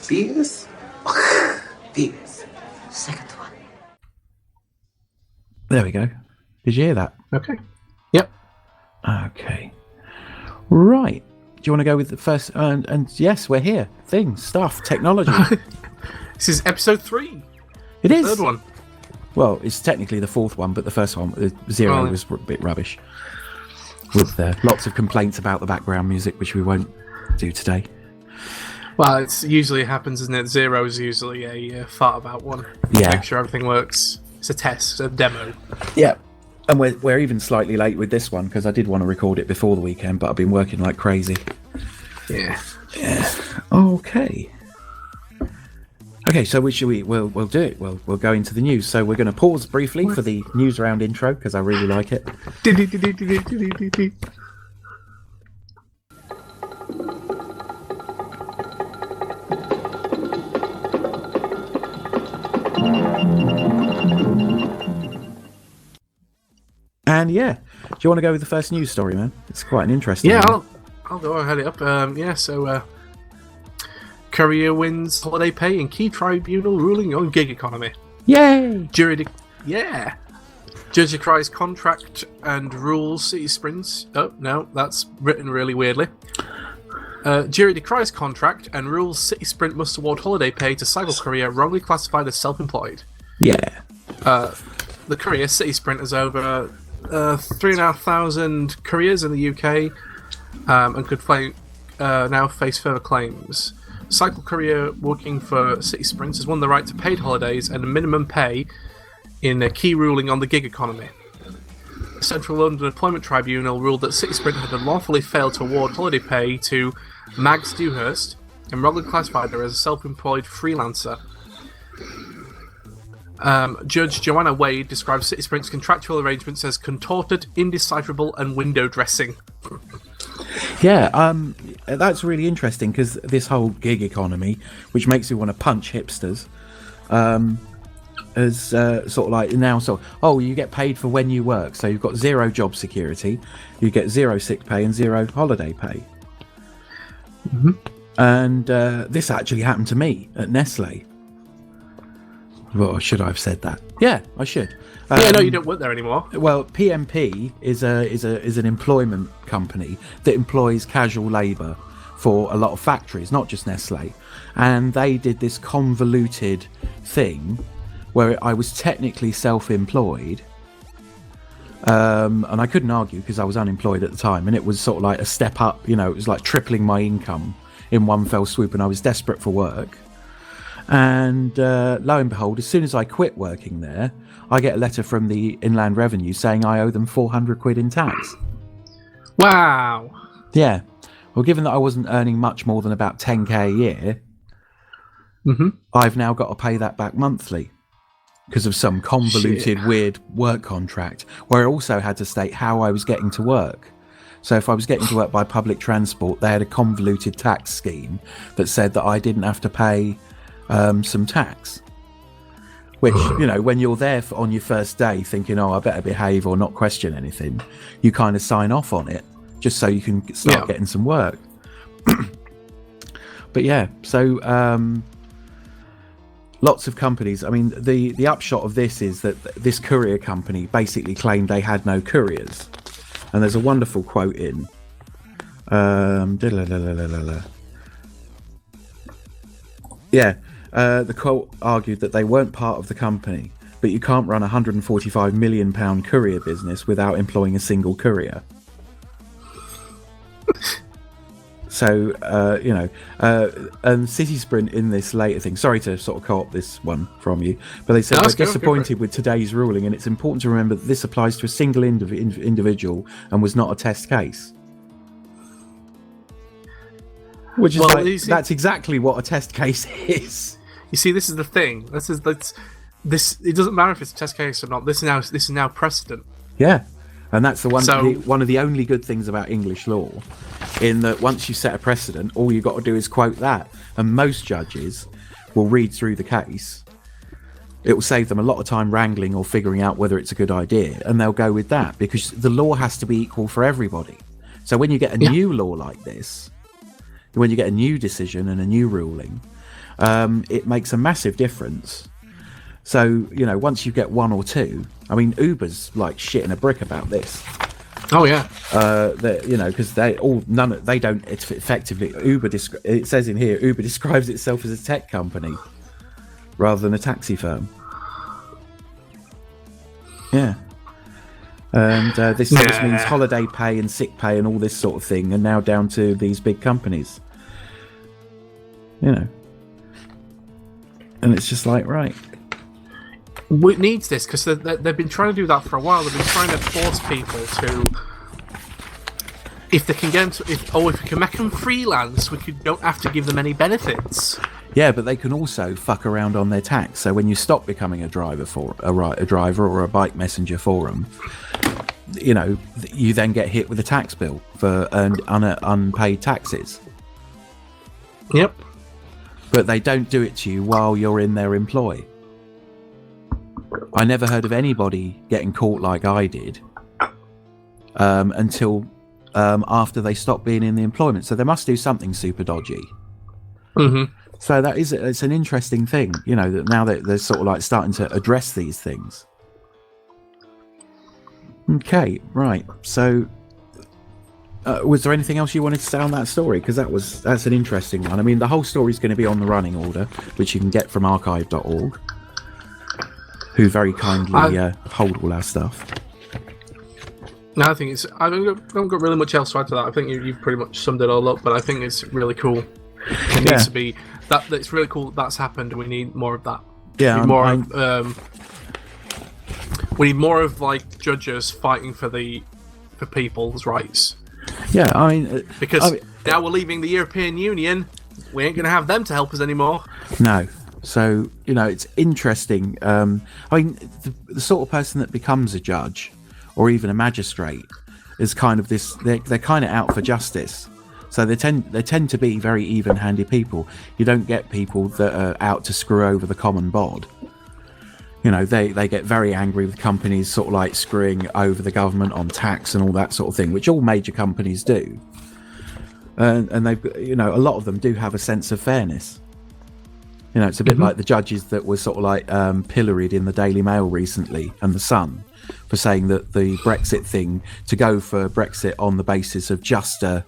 Beers? Beers. Second one. There we go. Did you hear that? Okay. Yep. Okay. Right. Do you want to go with the first? And yes, we're here. Things, stuff, technology. This is episode 3. It is. Third one. Well, it's technically the fourth one, but the first one, 0, was a bit rubbish. With lots of complaints about the background music, which we won't do today. Well, it's usually happens, isn't it? 0 is usually a fart about one. Yeah. Make sure everything works. It's a test, a demo. Yeah. And we're even slightly late with this one because I did want to record it before the weekend, but I've been working like crazy. Yeah. Okay. Okay, so we'll do it. We'll go into the news. So we're going to pause briefly for the news round intro because I really like it. And yeah, do you want to go with the first news story, man? It's quite an interesting one. Yeah, I'll go ahead it up. Korea wins holiday pay in key tribunal ruling on gig economy. Yay! Judge decries contract and rules city sprints. Oh, no, that's written really weirdly. Jury decries contract and rules city sprint must award holiday pay to Cycle Korea wrongly classified as self-employed. Yeah. The Korea city sprint has over 3,500 couriers in the UK and could now face further claims. Cycle Korea, working for city sprints, has won the right to paid holidays and minimum pay in a key ruling on the gig economy. The Central London Employment Tribunal ruled that City Sprint had unlawfully failed to award holiday pay to Mags Dewhurst and wrongly classified her as a self-employed freelancer. Judge Joanna Wade describes City Sprint's contractual arrangements as contorted, indecipherable, and window dressing. Yeah, that's really interesting because this whole gig economy, which makes you want to punch hipsters, is sort of like now. So, you get paid for when you work, so you've got 0 job security, you get 0 sick pay and 0 holiday pay. Mm-hmm. And this actually happened to me at Nestle. Well, should I have said that? Yeah, I should. No, you don't work there anymore. Well, PMP is an employment company that employs casual labour for a lot of factories, not just Nestle. And they did this convoluted thing where I was technically self-employed, and I couldn't argue because I was unemployed at the time, and it was sort of like a step up. It was like tripling my income in one fell swoop, and I was desperate for work. And lo and behold, as soon as I quit working there, I get a letter from the Inland Revenue saying I owe them 400 quid in tax. Wow. Yeah. Well, given that I wasn't earning much more than about 10k a year, I've now got to pay that back monthly because of some convoluted, weird work contract where I also had to state how I was getting to work. So if I was getting to work by public transport, they had a convoluted tax scheme that said that I didn't have to pay some tax, which when you're there on your first day thinking, I better behave or not question anything, you kind of sign off on it just so you can start getting some work. But yeah, so lots of companies, I mean, the upshot of this is that this courier company basically claimed they had no couriers, and there's a wonderful quote in the quote argued that they weren't part of the company, but you can't run a £145 million courier business without employing a single courier. So, and City Sprint in this later thing, sorry to sort of co-op this one from you, but they said they're disappointed with today's ruling, and it's important to remember that this applies to a single individual and was not a test case. Which is that's exactly what a test case is. You see, this is the thing. This. It doesn't matter if it's a test case or not. This is now precedent. Yeah, and that's the one. One of the only good things about English law, in that once you set a precedent, all you've got to do is quote that, and most judges will read through the case. It will save them a lot of time wrangling or figuring out whether it's a good idea, and they'll go with that because the law has to be equal for everybody. So when you get a new law like this, when you get a new decision and a new ruling, it makes a massive difference. So, once you get one or two, I mean, Uber's like shitting a brick about this. Oh yeah. Because they don't. It's effectively Uber. It says in here, Uber describes itself as a tech company rather than a taxi firm. Yeah. And this means holiday pay and sick pay and all this sort of thing, and now down to these big companies. And it's just like, right. It needs this because they've been trying to do that for a while. They've been trying to force people to, if they can get them if we can make them freelance, don't have to give them any benefits. Yeah, but they can also fuck around on their tax. So when you stop becoming a driver or a bike messenger for them, you then get hit with a tax bill for unpaid taxes. Yep. But they don't do it to you while you're in their employ. I never heard of anybody getting caught like I did until after they stopped being in the employment. So they must do something super dodgy. Mm-hmm. So it's an interesting thing, that now that they're sort of like starting to address these things. Okay, right. So was there anything else you wanted to say on that story? Because that's an interesting one. I mean, the whole story's going to be on the running order, which you can get from archive.org. Who very kindly hold all our stuff. No, I think I don't got really much else to add to that. I think you've pretty much summed it all up, but I think it's really cool. It needs to be that's really cool. That's happened. We need more of that. Yeah, we need more of like judges fighting for people's rights. Yeah, I mean, because now we're leaving the European Union, we ain't gonna have them to help us anymore. No. So, it's interesting. I mean, the sort of person that becomes a judge or even a magistrate is kind of this, they're kind of out for justice. So they tend to be very even-handed people. You don't get people that are out to screw over the common bod. They get very angry with companies sort of like screwing over the government on tax and all that sort of thing, which all major companies do. And they, a lot of them do have a sense of fairness. It's a bit like the judges that were sort of like pilloried in the Daily Mail recently and the Sun for saying that the Brexit thing, to go for Brexit on the basis of just a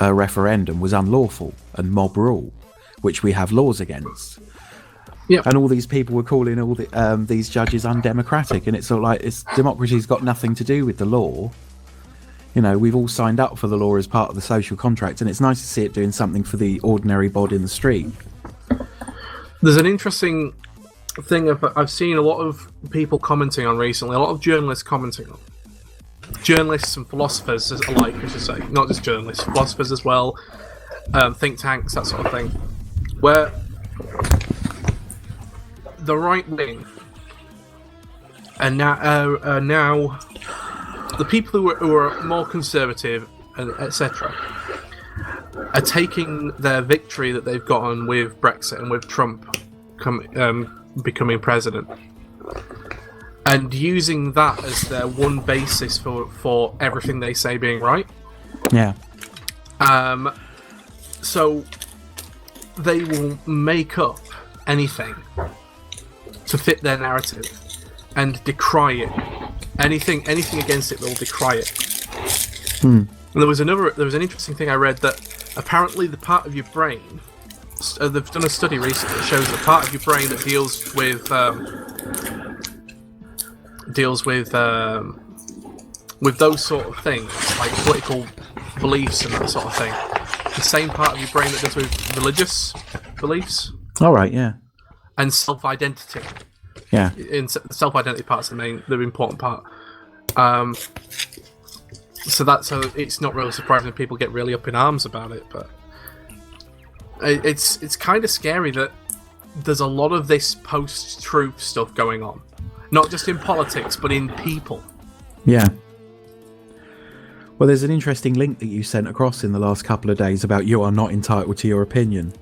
referendum, was unlawful and mob rule, which we have laws against. Yeah. And all these people were calling all these judges undemocratic, and it's sort of like democracy's got nothing to do with the law. We've all signed up for the law as part of the social contract, and it's nice to see it doing something for the ordinary bod in the street. There's an interesting thing I've seen a lot of people commenting on recently, a lot of journalists commenting on. Journalists and philosophers alike, I should say. Not just journalists, philosophers as well, think tanks, that sort of thing. Where the right wing and now the people who are more conservative, etc., are taking their victory that they've gotten with Brexit and with Trump becoming president and using that as their one basis for everything they say being right. Yeah. So they will make up anything to fit their narrative and decry it. Anything against it, they'll decry it. And there was an interesting thing I read that apparently the part of your brain, they've done a study recently that shows the part of your brain that deals with those sort of things, like political beliefs and that sort of thing. The same part of your brain that does with religious beliefs. All right, yeah. And self-identity. Yeah. In self-identity part's the important part. So it's not really surprising that people get really up in arms about it, but it's kind of scary that there's a lot of this post-truth stuff going on, not just in politics but in people. Yeah. Well, there's an interesting link that you sent across in the last couple of days about you are not entitled to your opinion.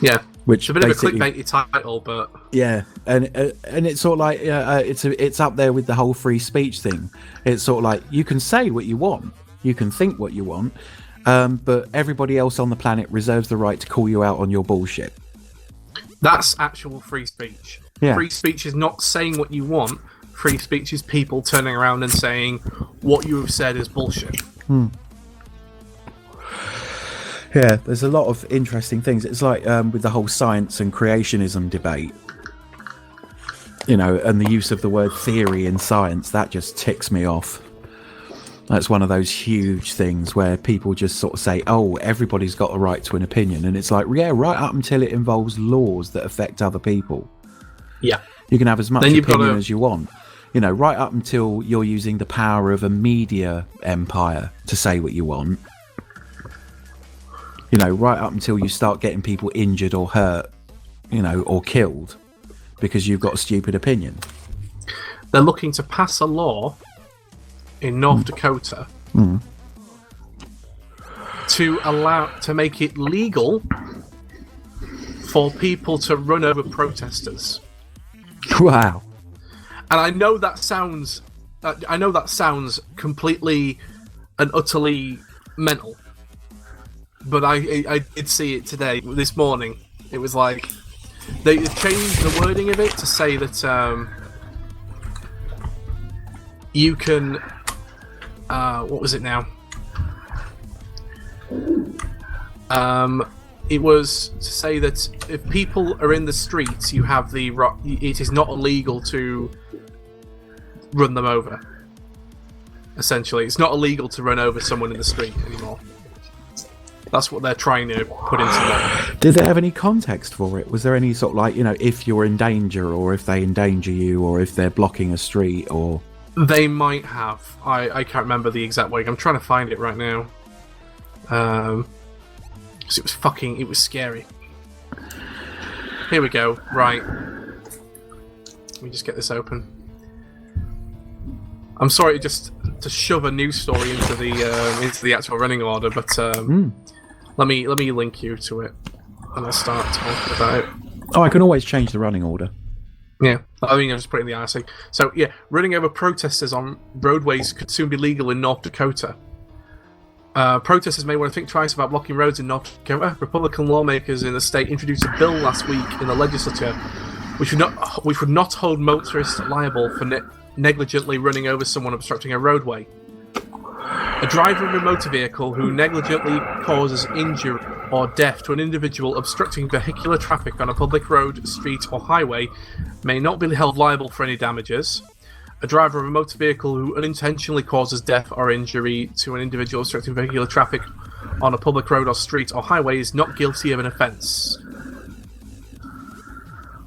Yeah. Which it's a bit of a clickbaity title, but yeah, and it's sort of like it's up there with the whole free speech thing. It's sort of like you can say what you want, you can think what you want, but everybody else on the planet reserves the right to call you out on your bullshit. That's actual free speech. Yeah. Free speech is not saying what you want. Free speech is people turning around and saying what you have said is bullshit. Yeah, there's a lot of interesting things. It's like with the whole science and creationism debate, you know, and the use of the word theory in science, that just ticks me off. That's one of those huge things where people just sort of say, oh, everybody's got a right to an opinion. And it's like, yeah, right up until it involves laws that affect other people. Yeah. You can have as much opinion as you want. You know, right up until you're using the power of a media empire to say what you want. You know, right up until you start getting people injured or hurt, you know, or killed because you've got a stupid opinion. They're looking to pass a law in North Dakota to make it legal for people to run over protesters. Wow. And I know that sounds completely and utterly mental. But I did see it this morning. It was like they changed the wording of it to say that you can. What was it now? It was to say that if people are in the streets, you have the right. It is not illegal to run them over. Essentially, it's not illegal to run over someone in the street anymore. That's what they're trying to put into law. Did they have any context for it? Was there any sort of like, you know, if you're in danger or if they endanger you or if they're blocking a street or... They might have. I can't remember the exact wording. I'm trying to find it right now. Because it was scary. Here we go. Right. Let me just get this open. I'm sorry just to shove a news story into the actual running order, but let me link you to it and I'll start talking about it. Oh, I can always change the running order. Yeah, I mean, I just put it in the RC. So yeah, running over protesters on roadways could soon be legal in North Dakota. Protesters may want to think twice about blocking roads in North Dakota. Republican lawmakers in the state introduced a bill last week in the legislature which would not hold motorists liable for negligently running over someone obstructing a roadway. A driver of a motor vehicle who negligently causes injury or death to an individual obstructing vehicular traffic on a public road, street, or highway may not be held liable for any damages. A driver of a motor vehicle who unintentionally causes death or injury to an individual obstructing vehicular traffic on a public road or street or highway is not guilty of an offence.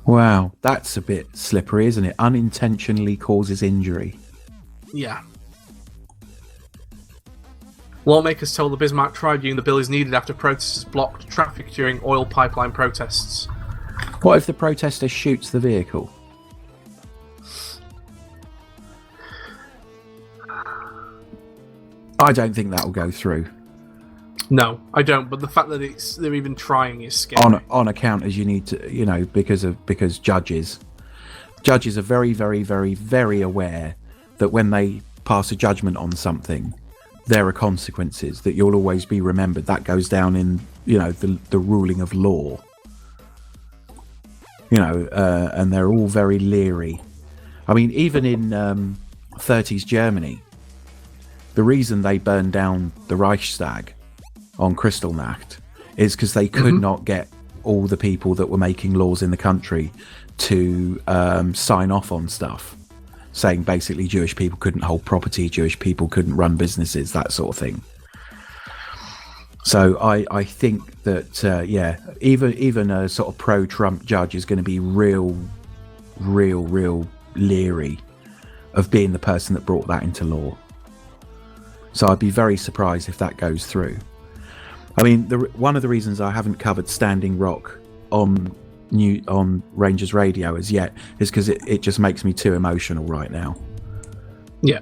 Wow, that's a bit slippery, isn't it? Unintentionally causes injury. Yeah. Lawmakers told the Bismarck Tribune the bill is needed after protesters blocked traffic during oil pipeline protests. What if the protester shoots the vehicle? I don't think that will go through. No, I don't. But the fact that they're even trying is scary. On account, as you need to, you know, because judges are very, very, very, very aware that when they pass a judgment on something, there are consequences that you'll always be remembered. That goes down in, you know, the ruling of law. You know, and they're all very leery. I mean, even in 30s Germany, the reason they burned down the Reichstag on Kristallnacht is because they could not get all the people that were making laws in the country to sign off on stuff, saying basically Jewish people couldn't hold property, Jewish people couldn't run businesses, that sort of thing. So I think that, yeah, even a sort of pro-Trump judge is going to be real leery of being the person that brought that into law. So I'd be very surprised if that goes through. I mean, one of the reasons I haven't covered Standing Rock on Rangers Radio as yet is because it just makes me too emotional right now. Yeah.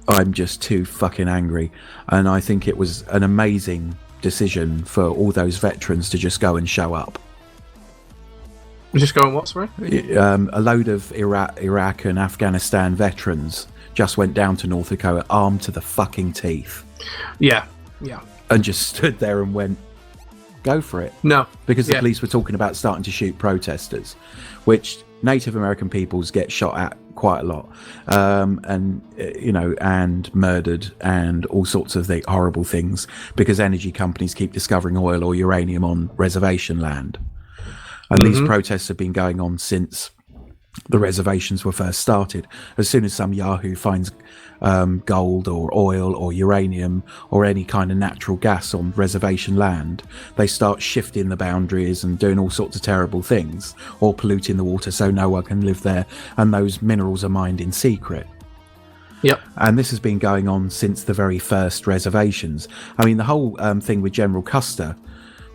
I'm just too fucking angry. And I think it was an amazing decision for all those veterans to just go and show up. Just go and what, sorry? A load of Iraq and Afghanistan veterans just went down to North Dakota armed to the fucking teeth. Yeah, yeah. And just stood there and went, go for it. No. Because the Yeah. police were talking about starting to shoot protesters, which Native American peoples get shot at quite a lot, and murdered and all sorts of horrible things because energy companies keep discovering oil or uranium on reservation land. And these protests have been going on since the reservations were first started. As soon as some Yahoo finds gold or oil or uranium or any kind of natural gas on reservation land, they start shifting the boundaries and doing all sorts of terrible things, or polluting the water so no one can live there, and those minerals are mined in secret. Yep. And this has been going on since the very first reservations. I mean, the whole thing with General Custer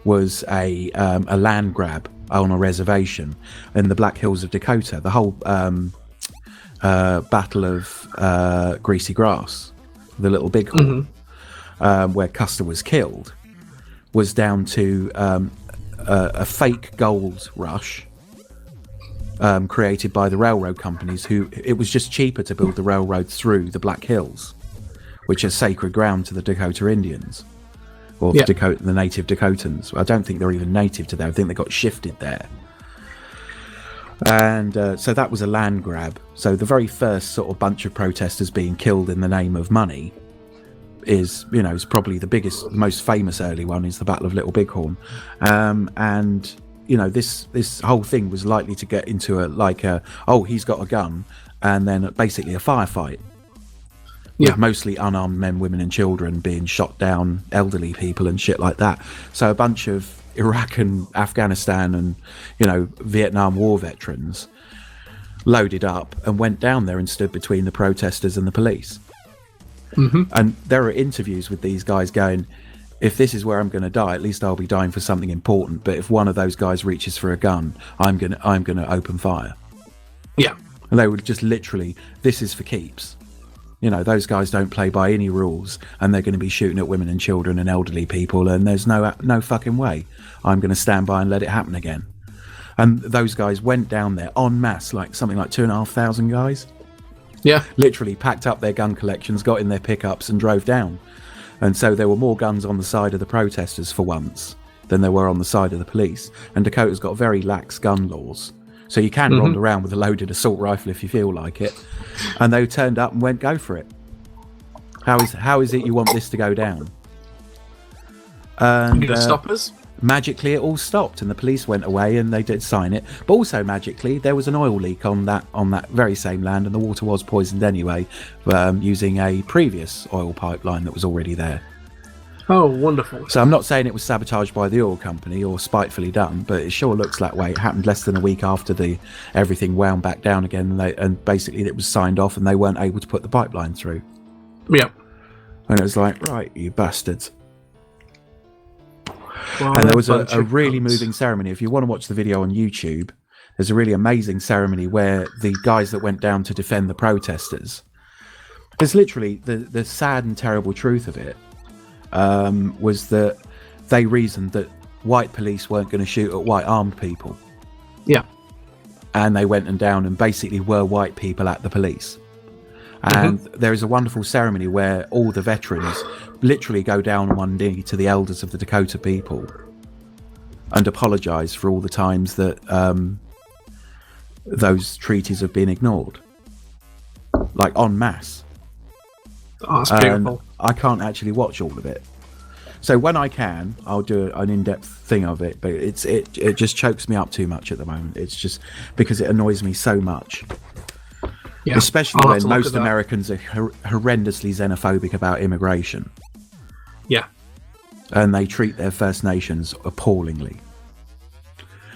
was a land grab on a reservation in the Black Hills of Dakota. The whole Battle of Greasy Grass, the Little Bighorn, where Custer was killed, was down to a fake gold rush created by the railroad companies, who it was just cheaper to build the railroad through the Black Hills, which is sacred ground to the Dakota Indians, or the native Dakotans. I don't think they're even native to there. I think they got shifted there. And so that was a land grab. So the very first sort of bunch of protesters being killed in the name of money is probably the biggest, most famous early one is the Battle of Little Bighorn. And this whole thing was likely to get into he's got a gun, and then basically a firefight. With mostly unarmed men, women and children being shot down, elderly people and shit like that. So a bunch of Iraq and Afghanistan and, Vietnam War veterans loaded up and went down there and stood between the protesters and the police. And there are interviews with these guys going, if this is where I'm going to die, at least I'll be dying for something important. But if one of those guys reaches for a gun, I'm going to open fire. Yeah. And they would just literally, this is for keeps. Those guys don't play by any rules, and they're going to be shooting at women and children and elderly people, and there's no fucking way I'm going to stand by and let it happen again. And those guys went down there en masse, like something like 2,500 guys. Yeah. Literally packed up their gun collections, got in their pickups and drove down. And so there were more guns on the side of the protesters for once than there were on the side of the police. And Dakota's got very lax gun laws. So you can run around with a loaded assault rifle if you feel like it. And they turned up and went, go for it. How is it you want this to go down? And you gonna stop us? Magically it all stopped and the police went away and they did sign it. But also magically there was an oil leak on that very same land, and the water was poisoned anyway, using a previous oil pipeline that was already there. Oh, wonderful. So I'm not saying it was sabotaged by the oil company or spitefully done, but it sure looks that way. It happened less than a week after everything wound back down again, and basically it was signed off and they weren't able to put the pipeline through. Yeah. And it was like, right, you bastards. Well, and there was a really moving ceremony. If you want to watch the video on YouTube, there's a really amazing ceremony where the guys that went down to defend the protesters, there's literally the sad and terrible truth of it, was that they reasoned that white police weren't going to shoot at white armed people. Yeah. And they went down and basically were white people at the police. And there is a wonderful ceremony where all the veterans literally go down on one knee to the elders of the Dakota people and apologize for all the times that those treaties have been ignored, like en masse. Oh, that's beautiful. I can't actually watch all of it, so when I can, I'll do an in-depth thing of it. But it just chokes me up too much at the moment. It's just because it annoys me so much. Yeah, especially when most Americans are horrendously xenophobic about immigration. Yeah. And they treat their First Nations appallingly.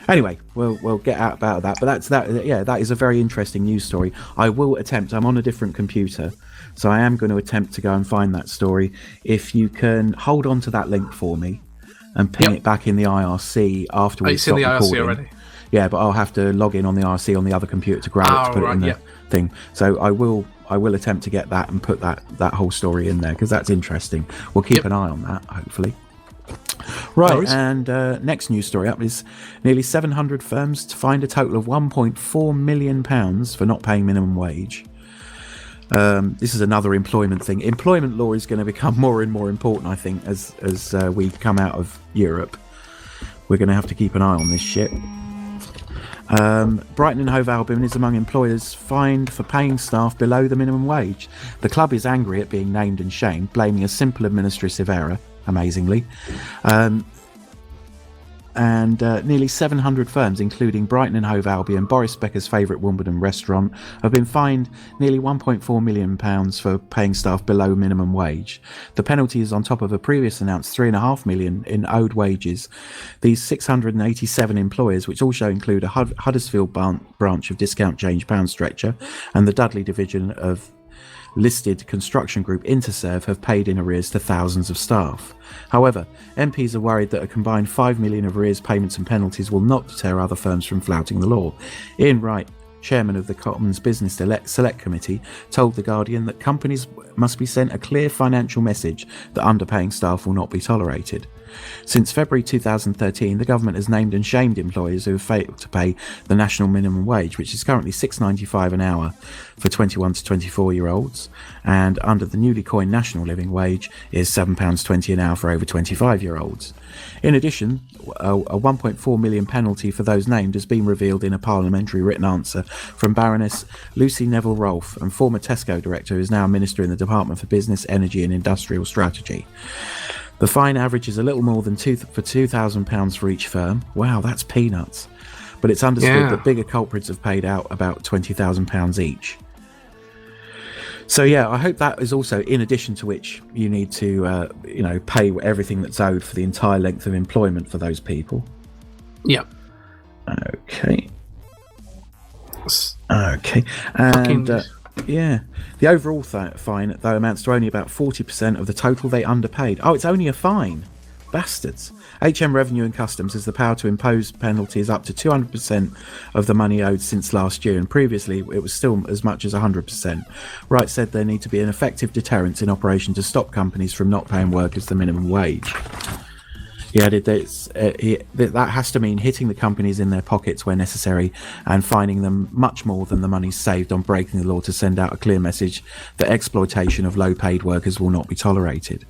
Anyway, we'll get out about that. But that's that. Yeah, that is a very interesting news story. I will attempt. I'm on a different computer, so I am going to attempt to go and find that story. If you can hold on to that link for me and ping it back in the IRC after we stop recording. It's in the IRC already. Yeah, but I'll have to log in on the IRC on the other computer to grab it to put it in the thing. So I will attempt to get that and put that whole story in there because that's interesting. We'll keep an eye on that, hopefully. Right, and next news story up is nearly 700 firms to find a total of £1.4 million for not paying minimum wage. This is another employment thing. Employment law is going to become more and more important, I think, as we come out of Europe. we're going to have to keep an eye on this shit. Brighton and Hove Albion is among employers fined for paying staff below the minimum wage. The club is angry at being named and shamed, blaming a simple administrative error, amazingly. And nearly 700 firms, including Brighton and Hove Albion, Boris Becker's favourite Wimbledon restaurant, have been fined nearly £1.4 million for paying staff below minimum wage. The penalty is on top of a previous announced £3.5 million in owed wages. These 687 employers, which also include a Huddersfield branch of Discount Change Pound Stretcher and the Dudley division of listed construction group Interserve, have paid in arrears to thousands of staff. However, MPs are worried that a combined £5 million of arrears payments and penalties will not deter other firms from flouting the law. Ian Wright, chairman of the Commons Business Select Committee, told The Guardian that companies must be sent a clear financial message that underpaying staff will not be tolerated. Since February 2013, the government has named and shamed employers who have failed to pay the national minimum wage, which is currently $6.95 an hour for 21 to 24-year-olds, and under the newly coined national living wage is £7.20 an hour for over 25-year-olds. In addition, a £1.4 million penalty for those named has been revealed in a parliamentary written answer from Baroness Lucy Neville-Rolfe, and former Tesco director, who is now a minister in the Department for Business, Energy and Industrial Strategy. The fine averages a little more than £2,000 for each firm. Wow, that's peanuts. But it's understood that bigger culprits have paid out about £20,000 each. So yeah, I hope that is also in addition to which you need to, pay everything that's owed for the entire length of employment for those people. Yeah. Okay. And the overall fine, though, amounts to only about 40% of the total they underpaid. Oh, it's only a fine. Bastards. HM Revenue and Customs has the power to impose penalties up to 200% of the money owed since last year, and previously it was still as much as 100%. Wright said there need to be an effective deterrent in operation to stop companies from not paying workers the minimum wage. He added that has to mean hitting the companies in their pockets where necessary and fining them much more than the money saved on breaking the law, to send out a clear message that exploitation of low-paid workers will not be tolerated.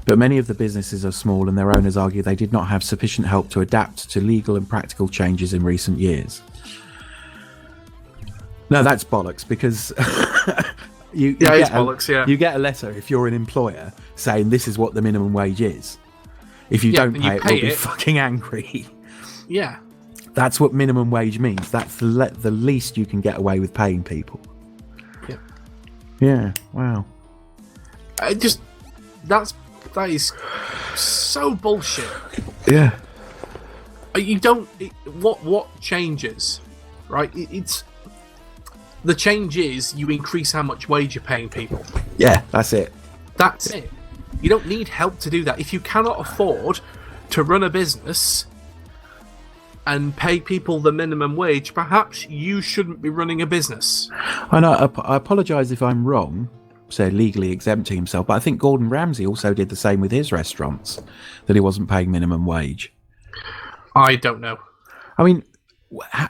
But many of the businesses are small, and their owners argue they did not have sufficient help to adapt to legal and practical changes in recent years. No, that's bollocks, because you get a letter if you're an employer saying this is what the minimum wage is. If you don't pay it, we'll be fucking angry. Yeah. That's what minimum wage means. That's the least you can get away with paying people. Yeah. Yeah, wow. That is so bullshit. Yeah. What changes, right? The change is you increase how much wage you're paying people. Yeah, that's it. That's it. You don't need help to do that. If you cannot afford to run a business and pay people the minimum wage, perhaps you shouldn't be running a business. I know. I apologise if I'm wrong, say legally exempting himself, but I think Gordon Ramsay also did the same with his restaurants, that he wasn't paying minimum wage. I don't know. I mean,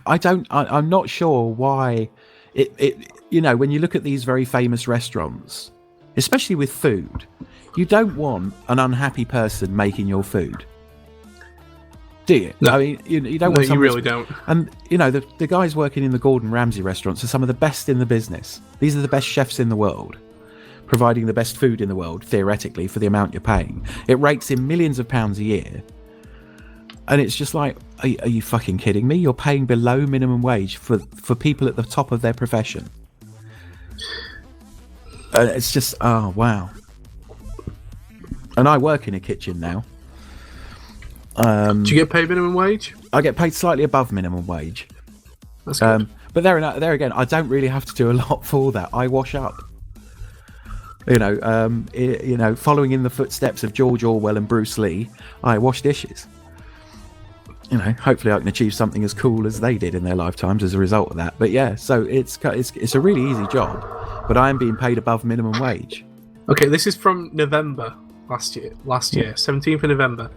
I'm not sure why when you look at these very famous restaurants, especially with food, you don't want an unhappy person making your food, do you? No. I mean, you don't want. No, you really don't. And the guys working in the Gordon Ramsay restaurants are some of the best in the business. These are the best chefs in the world, providing the best food in the world, theoretically, for the amount you're paying. It rakes in millions of pounds a year, and it's just like, are you fucking kidding me? You're paying below minimum wage for people at the top of their profession. It's just, oh wow. And I work in a kitchen now. Do you get paid minimum wage? I get paid slightly above minimum wage. That's good. But there again, I don't really have to do a lot for that. I wash up. Following in the footsteps of George Orwell and Bruce Lee, I wash dishes. Hopefully I can achieve something as cool as they did in their lifetimes as a result of that. But yeah, so it's a really easy job, but I am being paid above minimum wage. Okay, this is from November last year, 17th of November.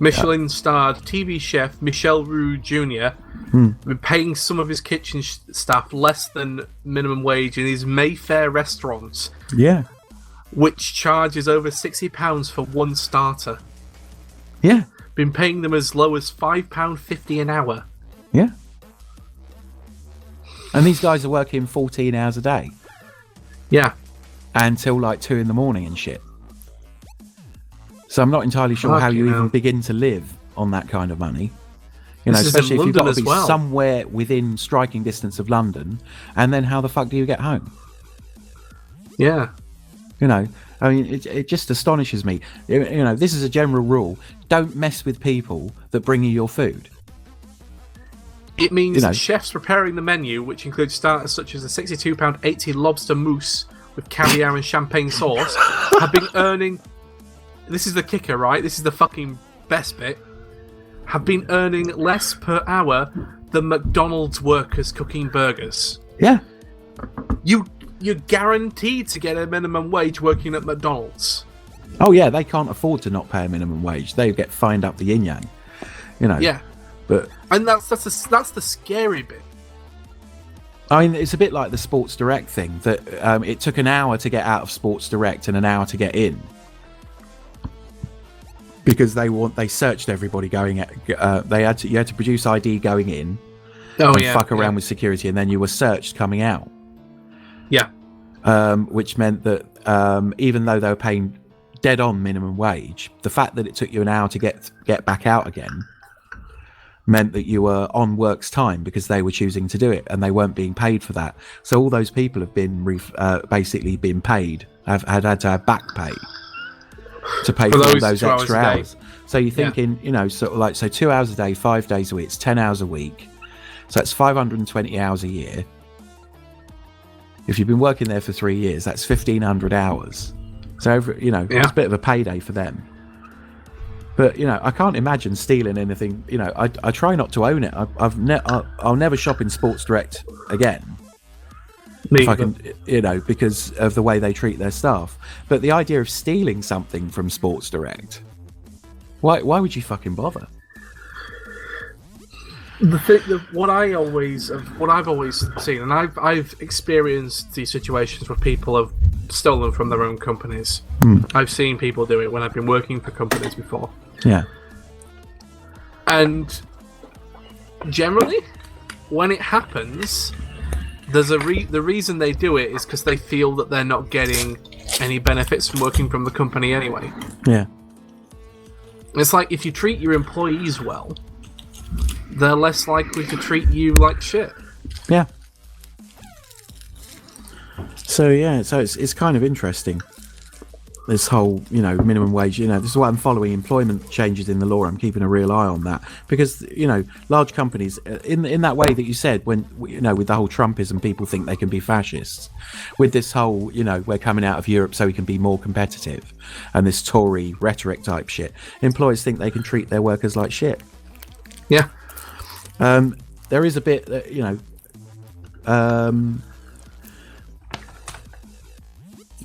Michelin-starred TV chef Michel Roux Jr. been paying some of his kitchen staff less than minimum wage in his Mayfair restaurants. Yeah. Which charges over £60 for one starter. Yeah. been paying them as low as £5.50 an hour. Yeah. And these guys are working 14 hours a day. Yeah. Until like 2 a.m. and shit. So I'm not entirely sure how you even begin to live on that kind of money. You know, especially if you've got to be somewhere within striking distance of London, and then how the fuck do you get home? Yeah. You know, I mean, it just astonishes me. You know, this is a general rule. Don't mess with people that bring you your food. It means chefs preparing the menu, which includes starters such as a £62.80 lobster mousse with caviar and champagne sauce, have been earning... This is the kicker, right? This is the fucking best bit. Have been earning less per hour than McDonald's workers cooking burgers. Yeah. You're guaranteed to get a minimum wage working at McDonald's. Oh yeah, they can't afford to not pay a minimum wage. They get fined up the yin yang. You know. Yeah. And that's the scary bit. I mean, it's a bit like the Sports Direct thing that it took an hour to get out of Sports Direct and an hour to get in. Because they searched everybody going. You had to produce ID going in, fuck around with security, and then you were searched coming out. Yeah, which meant that even though they were paying dead on minimum wage, the fact that it took you an hour to get back out again meant that you were on work's time because they were choosing to do it and they weren't being paid for that. So all those people have been basically been paid, had to have back pay. To pay for all those extra hours. So you're thinking, you know, sort of like, so 2 hours a day, 5 days a week, it's 10 hours a week. So that's 520 hours a year. If you've been working there for 3 years, that's 1,500 hours. So, it's a bit of a payday for them. But, you know, I can't imagine stealing anything. You know, I try not to own it. I'll never shop in Sports Direct again. If I can, you know, because of the way they treat their staff. But the idea of stealing something from Sports Direct, why would you fucking bother? What I've always seen, and I've experienced these situations where people have stolen from their own companies. I've seen people do it when I've been working for companies before. Yeah. And generally, when it happens, the reason they do it is because they feel that they're not getting any benefits from working from the company anyway. Yeah. It's like if you treat your employees well, they're less likely to treat you like shit. Yeah. So it's kind of interesting. This whole, you know, minimum wage, you know, this is why I'm following employment changes in the law. I'm keeping a real eye on that because, you know, large companies in that way that you said when, you know, with the whole Trumpism, people think they can be fascists with this whole, you know, we're coming out of Europe so we can be more competitive and this Tory rhetoric type shit. Employers think they can treat their workers like shit. Yeah. There is a bit that, you know,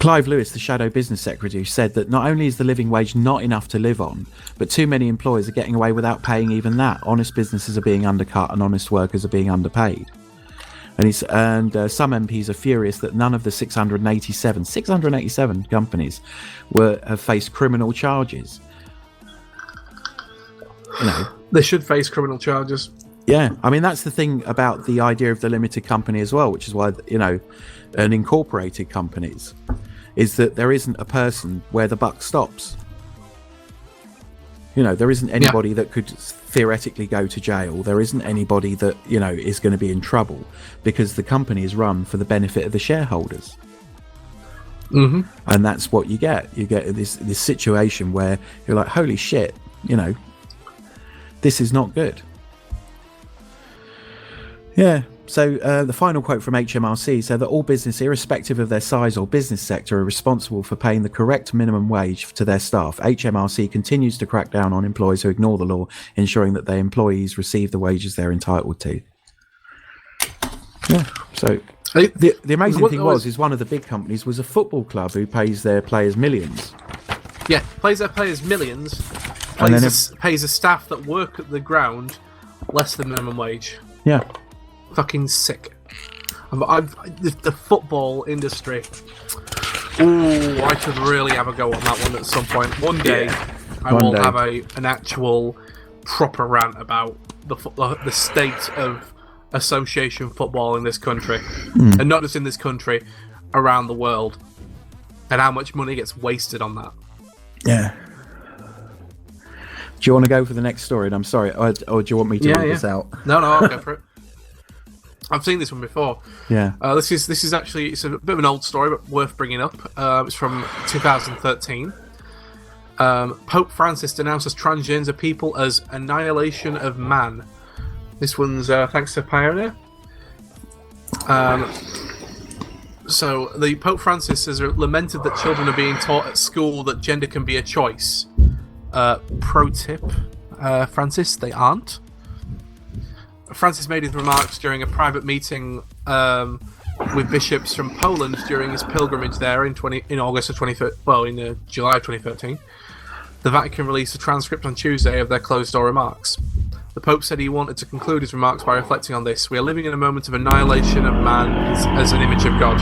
Clive Lewis, the Shadow Business Secretary, said that not only is the living wage not enough to live on, but too many employers are getting away without paying even that. Honest businesses are being undercut and honest workers are being underpaid. And some MPs are furious that none of the 687 companies have faced criminal charges. You know, they should face criminal charges. Yeah, I mean, that's the thing about the idea of the limited company as well, which is why, you know, and incorporated companies is that there isn't a person where the buck stops. You know, there isn't anybody that could theoretically go to jail. There isn't anybody that, you know, is going to be in trouble because the company is run for the benefit of the shareholders. Mm-hmm. And that's what you get. You get this situation where you're like, holy shit, you know, this is not good. Yeah. So the final quote from HMRC said that all business, irrespective of their size or business sector, are responsible for paying the correct minimum wage to their staff. HMRC continues to crack down on employers who ignore the law, ensuring that their employees receive the wages they're entitled to. Yeah. So the amazing thing is one of the big companies was a football club who pays their players millions. Yeah, pays their players millions, pays the staff that work at the ground less than minimum wage. Yeah. Fucking sick. The football industry. Ooh, I could really have a go on that one at some point. One day, I will have an actual proper rant about the state of association football in this country, and not just in this country, around the world, and how much money gets wasted on that. Yeah. Do you want to go for the next story? And I'm sorry, or do you want me to read this out? No, I'll go for it. I've seen this one before. Yeah. This is actually, it's a bit of an old story, but worth bringing up. It's from 2013. Pope Francis denounces transgender people as annihilation of man. This one's thanks to Pioneer. So the Pope Francis has lamented that children are being taught at school that gender can be a choice. Pro tip, Francis, they aren't. Francis made his remarks during a private meeting with bishops from Poland during his pilgrimage there in August of 2013. Well, in July of 2013. The Vatican released a transcript on Tuesday of their closed-door remarks. The Pope said he wanted to conclude his remarks by reflecting on this. We are living in a moment of annihilation of man as an image of God.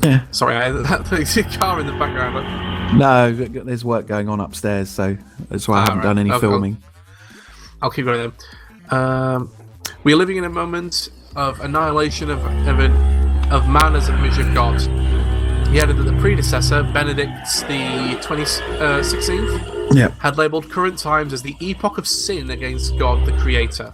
Yeah. Sorry, there's a car in the background. No, there's work going on upstairs, so that's why I haven't done any filming. I'll keep going then. We are living in a moment of annihilation of man as an image of God. He added that the predecessor, Benedict the 16th, had labelled current times as the epoch of sin against God, the Creator.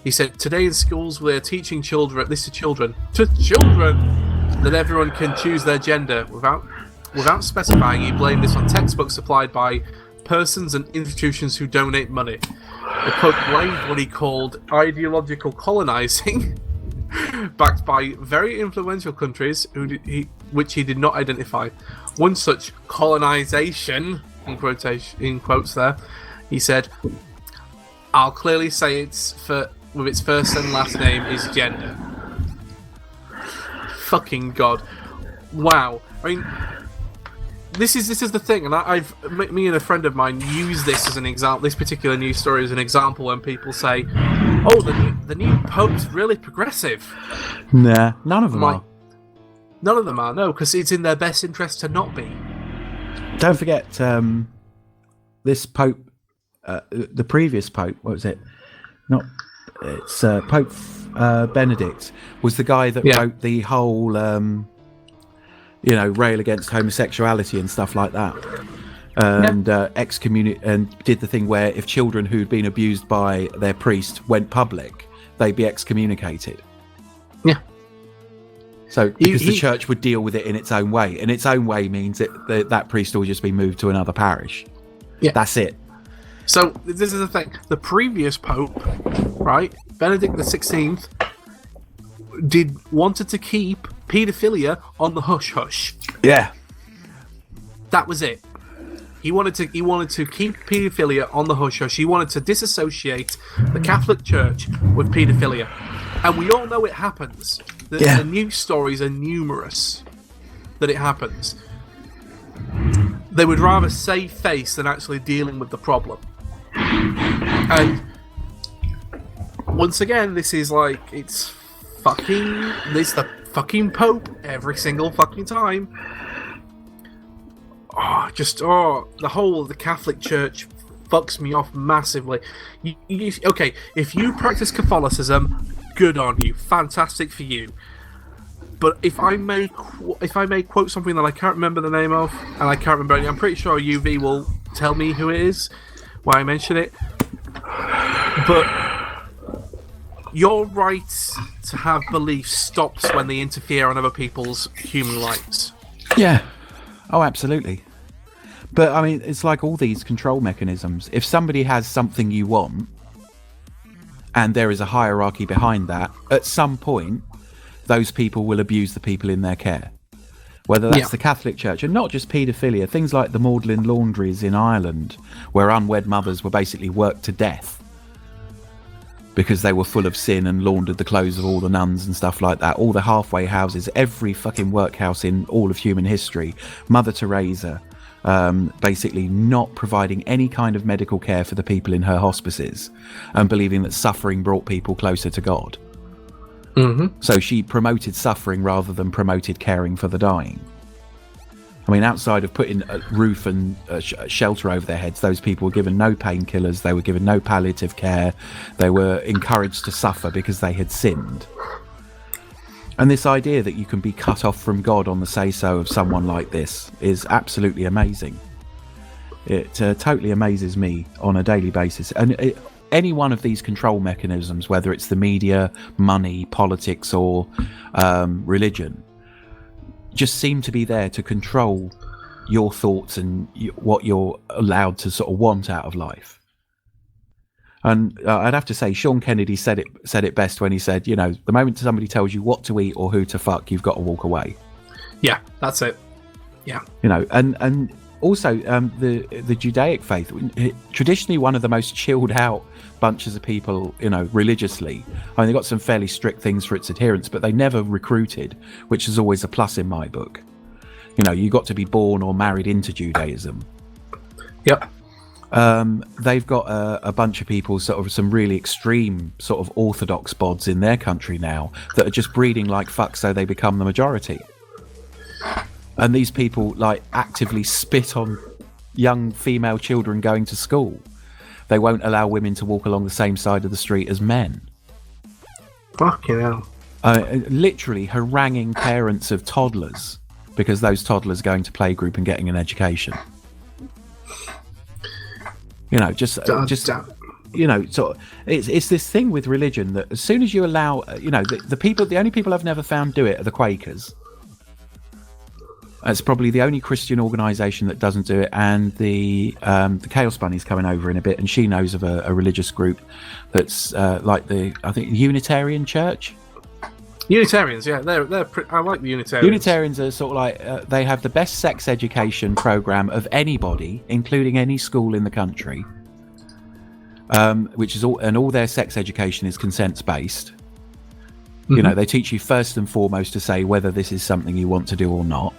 He said, today in schools we're teaching children, that everyone can choose their gender. Without specifying, he blamed this on textbooks supplied by persons and institutions who donate money. The Pope blamed what he called ideological colonizing, backed by very influential countries which he did not identify. One such colonization, in quotes there, he said, I'll clearly say with its first and last name is gender. Fucking God. Wow. I mean, this is the thing, and me and a friend of mine use this as an example, this particular news story as an example when people say, oh, the new Pope's really progressive. Nah, none of them are. None of them are, no, because it's in their best interest to not be. Don't forget, this Pope, the previous Pope, what was it? It's Pope Benedict, was the guy that wrote the whole, rail against homosexuality and stuff like that. And and did the thing where if children who'd been abused by their priest went public, they'd be excommunicated. Yeah. So because the church would deal with it in its own way, and its own way means that priest will just be moved to another parish. Yeah, that's it. So this is the thing: the previous pope, right, Benedict the 16th, wanted to keep paedophilia on the hush hush. Yeah, that was it. He wanted to keep paedophilia on the hush hush. He wanted to disassociate the Catholic Church with paedophilia, and we all know it happens. The news stories are numerous that it happens. They would rather save face than actually dealing with the problem. And once again, this is like it's the fucking Pope every single fucking time. The whole of the Catholic Church fucks me off massively. Okay, if you practice Catholicism, good on you, fantastic for you. But if I may quote something that I can't remember the name of, and I can't remember it, I'm pretty sure UV will tell me who it is when I mention it. But your right to have beliefs stops when they interfere on other people's human rights. Yeah. Oh, absolutely. But, I mean, it's like all these control mechanisms. If somebody has something you want, and there is a hierarchy behind that, at some point, those people will abuse the people in their care. Whether that's the Catholic Church, and not just paedophilia, things like the Magdalen laundries in Ireland, where unwed mothers were basically worked to death because they were full of sin and laundered the clothes of all the nuns and stuff like that. All the halfway houses, every fucking workhouse in all of human history. Mother Teresa, basically not providing any kind of medical care for the people in her hospices and believing that suffering brought people closer to God. Mm-hmm. So she promoted suffering rather than promoted caring for the dying. I mean, outside of putting a roof and shelter over their heads, those people were given no painkillers, they were given no palliative care, they were encouraged to suffer because they had sinned. And this idea that you can be cut off from God on the say-so of someone like this is absolutely amazing. It totally amazes me on a daily basis. And any one of these control mechanisms, whether it's the media, money, politics, or religion, just seem to be there to control your thoughts and what you're allowed to sort of want out of life. And I'd have to say, Sean Kennedy said it best when he said, the moment somebody tells you what to eat or who to fuck, you've got to walk away. Yeah, that's it. Yeah. And also the Judaic faith, traditionally one of the most chilled out bunches of people, religiously. I mean, they got some fairly strict things for its adherence, but they never recruited, which is always a plus in my book. You got to be born or married into Judaism. Yep. They've got a bunch of people, sort of some really extreme sort of orthodox bods in their country now that are just breeding like fuck so they become the majority. And these people like actively spit on young female children going to school. They won't allow women to walk along the same side of the street as men. Fucking hell. Literally haranguing parents of toddlers because those toddlers are going to playgroup and getting an education. So it's this thing with religion that as soon as you allow, the only people I've never found do it are the Quakers. It's probably the only Christian organisation that doesn't do it, and the Chaosbunny's coming over in a bit, and she knows of a religious group that's like I think Unitarian Church. Unitarians, yeah, I like the Unitarians. Unitarians are sort of like they have the best sex education program of anybody, including any school in the country. Which is all their sex education is consent based. Mm-hmm. They teach you first and foremost to say whether this is something you want to do or not.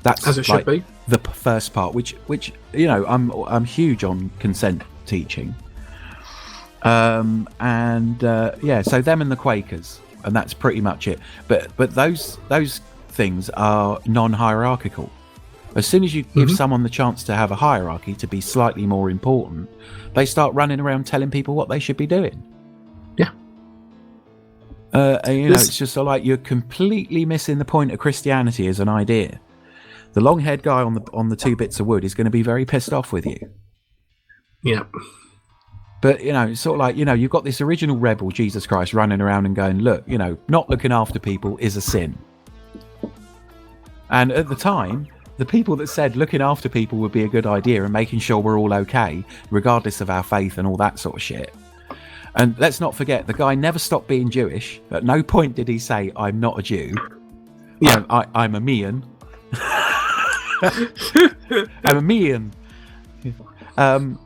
That's as it should be. The first part, which I'm huge on consent teaching. So them and the Quakers, and that's pretty much it. But those things are non-hierarchical. As soon as you give someone the chance to have a hierarchy, to be slightly more important, they start running around telling people what they should be doing. Yeah. It's just like you're completely missing the point of Christianity as an idea. The long-haired guy on the 2 bits of wood is going to be very pissed off with you. Yeah. But, it's sort of like, you've got this original rebel, Jesus Christ, running around and going, look, not looking after people is a sin. And at the time, the people that said looking after people would be a good idea and making sure we're all okay, regardless of our faith and all that sort of shit. And let's not forget, the guy never stopped being Jewish. At no point did he say, I'm not a Jew. Yeah. I'm a Mean. I'm a Mean. And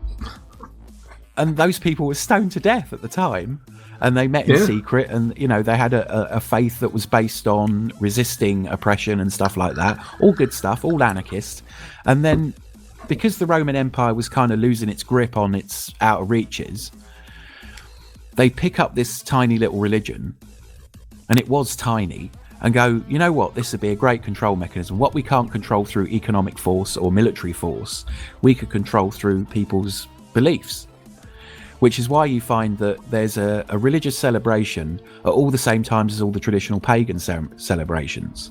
those people were stoned to death at the time, and they met in secret, and they had a faith that was based on resisting oppression and stuff like that. All good stuff, all anarchist. And then because the Roman Empire was kind of losing its grip on its outer reaches, they pick up this tiny little religion, and it was tiny, and go, you know what, this would be a great control mechanism. What we can't control through economic force or military force, we could control through people's beliefs. Which is why you find that there's a religious celebration at all the same times as all the traditional pagan celebrations.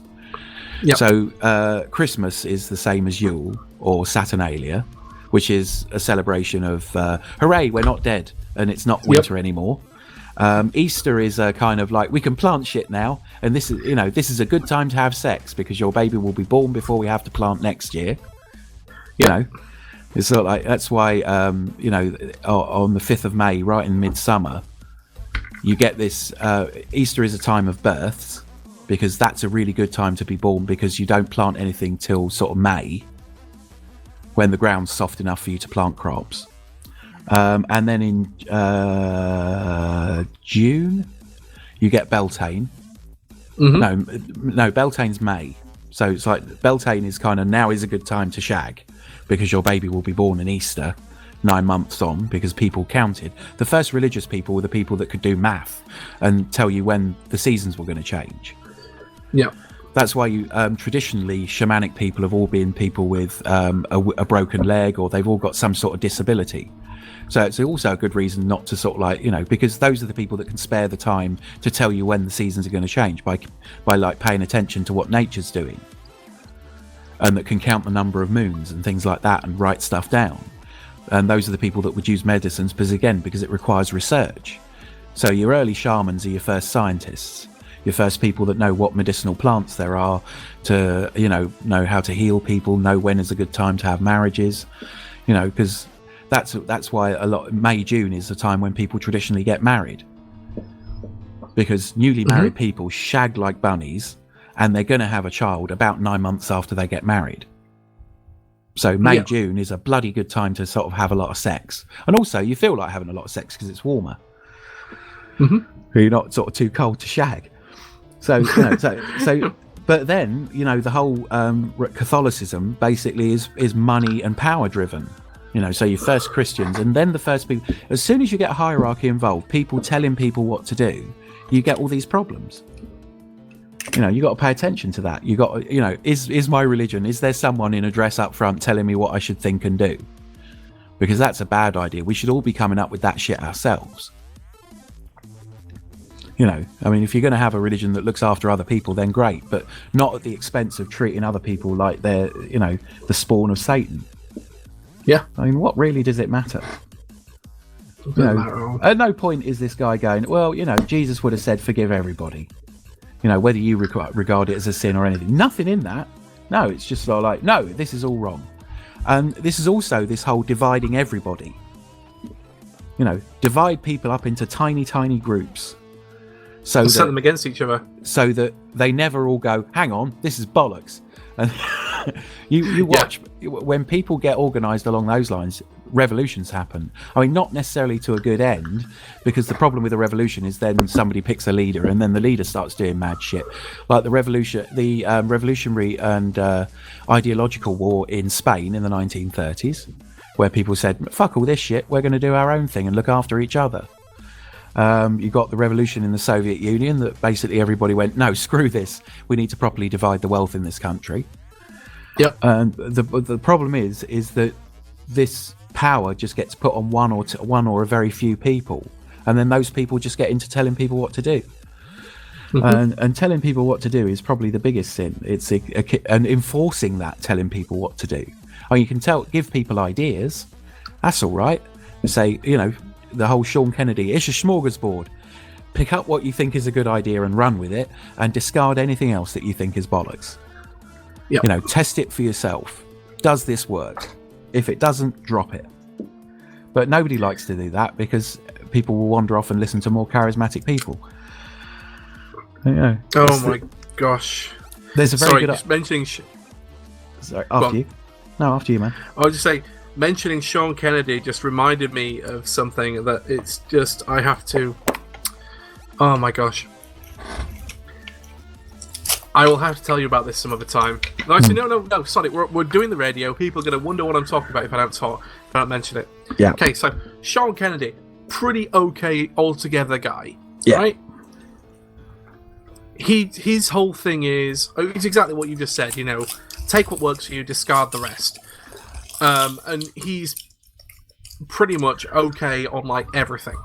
Yep. So Christmas is the same as Yule or Saturnalia, which is a celebration of hooray, we're not dead and it's not winter anymore. Easter is a kind of like, we can plant shit now, and this is a good time to have sex because your baby will be born before we have to plant next year. You know, it's sort of like, that's why on the 5th of May, right in midsummer, you get this. Easter is a time of births because that's a really good time to be born, because you don't plant anything till sort of May, when the ground's soft enough for you to plant crops. And then in June, you get Beltane. Mm-hmm. No, Beltane's May. So it's like Beltane is kind of, now is a good time to shag, because your baby will be born in Easter 9 months on, because people counted. The first religious people were the people that could do math and tell you when the seasons were going to change. Yeah. That's why you traditionally shamanic people have all been people with a broken leg, or they've all got some sort of disability. So it's also a good reason not to sort of like, because those are the people that can spare the time to tell you when the seasons are going to change by like paying attention to what nature's doing, and that can count the number of moons and things like that and write stuff down. And those are the people that would use medicines because it requires research. So your early shamans are your first scientists, your first people that know what medicinal plants there are to, know how to heal people, know when is a good time to have marriages, because that's why May, June is the time when people traditionally get married, because newly married people shag like bunnies, and they're going to have a child about 9 months after they get married. So May, June is a bloody good time to sort of have a lot of sex. And also you feel like having a lot of sex because it's warmer. You're not sort of too cold to shag. So, but then, the whole Catholicism basically is money and power driven. So your first Christians, and then the first people, as soon as you get a hierarchy involved, people telling people what to do, you get all these problems. You got to pay attention to that. You got, is my religion, is there someone in a dress up front telling me what I should think and do? Because that's a bad idea. We should all be coming up with that shit ourselves. If you're going to have a religion that looks after other people, then great, but not at the expense of treating other people like they're, the spawn of Satan. Yeah. What really does it matter? At no point is this guy going, well, Jesus would have said forgive everybody. Whether you regard it as a sin or anything. Nothing in that. No, it's just sort of like, no, this is all wrong. And this is also this whole dividing everybody. Divide people up into tiny, tiny groups. So set them against each other. So that they never all go, hang on, this is bollocks. And you watch, when people get organised along those lines, revolutions happen. Not necessarily to a good end, because the problem with a revolution is then somebody picks a leader and then the leader starts doing mad shit. Like the revolutionary and ideological war in Spain in the 1930s, where people said, fuck all this shit, we're going to do our own thing and look after each other. You got the revolution in the Soviet Union that basically everybody went, no, screw this. We need to properly divide the wealth in this country. Yep. And the problem is that this power just gets put on one or a very few people, and then those people just get into telling people what to do. And telling people what to do is probably the biggest sin. It's and enforcing that, telling people what to do. You can give people ideas. That's all right. Say, the whole Sean Kennedy, it's a smorgasbord. Pick up what you think is a good idea and run with it, and discard anything else that you think is bollocks. Yep. Test it for yourself. Does this work? If it doesn't, drop it. But nobody likes to do that because people will wander off and listen to more charismatic people. Oh my gosh. There's a very good... just mentioning... Sorry, after you. No, after you, man. I was just saying, mentioning Sean Kennedy just reminded me of something that it's just, I have to... Oh my gosh. I will have to tell you about this some other time. No, actually, no, sorry, we're doing the radio. People are going to wonder what I'm talking about if I don't mention it. Yeah. Okay, so Sean Kennedy, pretty okay altogether guy, yeah. Right? His whole thing is, it's exactly what you just said, take what works for you, discard the rest. And he's pretty much okay on like everything.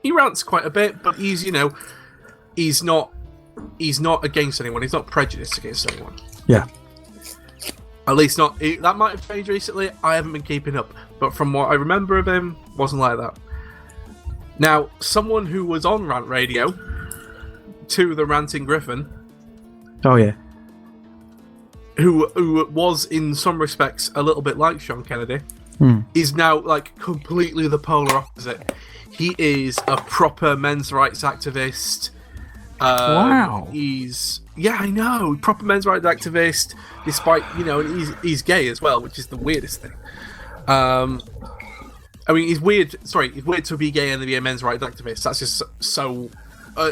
He rants quite a bit, but he's not against anyone. He's not prejudiced against anyone. Yeah. At least not. That might have changed recently. I haven't been keeping up, but from what I remember of him, wasn't like that. Now, someone who was on Rant Radio, to the Ranting Griffin. Oh yeah. Who was in some respects a little bit like Sean Kennedy, is now like completely the polar opposite. He is a proper men's rights activist. Wow. I know, proper men's rights activist, despite, he's gay as well, which is the weirdest thing. He's weird to be gay and to be a men's rights activist. That's just so,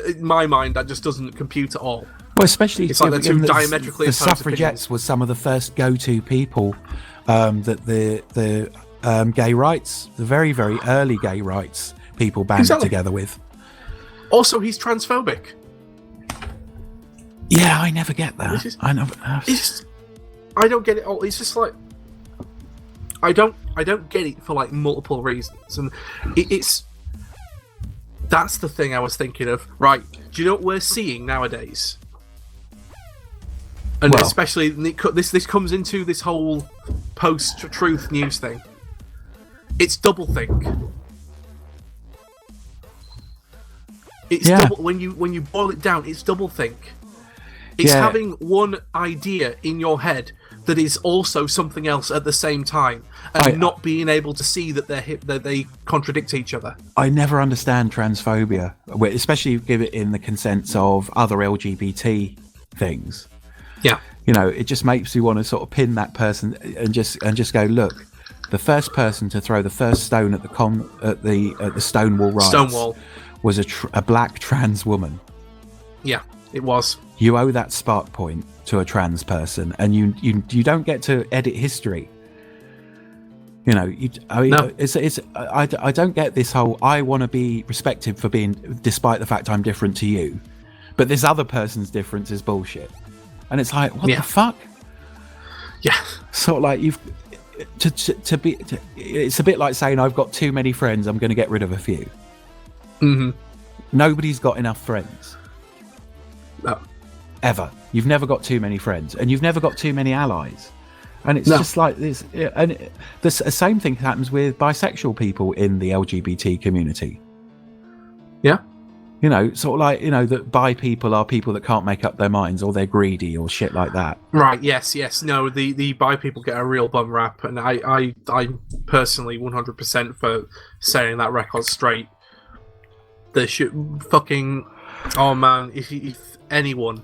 in my mind, that just doesn't compute at all. Well, especially it's like the two diametrically the opposed suffragettes opinions. was some of the first go-to people that the gay rights, the very, very early gay rights people banded together with. Also, he's transphobic. Yeah, I never get that. I never. I don't get it all. It's just like I don't get it for like multiple reasons, and it's that's the thing I was thinking of. Right? Do you know what we're seeing nowadays? And especially this comes into this whole post-truth news thing. It's doublethink. It's when you boil it down, it's doublethink. It's having one idea in your head that is also something else at the same time, and not being able to see that they contradict each other. I never understand transphobia, especially if you give it in the consents of other LGBT things. Yeah, it just makes you want to sort of pin that person and just go, look, the first person to throw the first stone at the Stonewall riots was a black trans woman. Yeah, it was. You owe that spark point to a trans person, and you don't get to edit history. No. I don't get this whole I want to be respected for being, despite the fact I'm different to you, but this other person's difference is bullshit. And it's like, what the fuck? Yeah. Sort of like it's a bit like saying I've got too many friends, I'm going to get rid of a few. Mm-hmm. Nobody's got enough friends. No. Ever. You've never got too many friends, and you've never got too many allies. And it's just like this. And the same thing happens with bisexual people in the LGBT community. Yeah. Sort of like, that bi people are people that can't make up their minds, or they're greedy or shit like that. Right, yes. No, the bi people get a real bum rap, and I'm personally 100% for setting that record straight. They should fucking... Oh, man, if anyone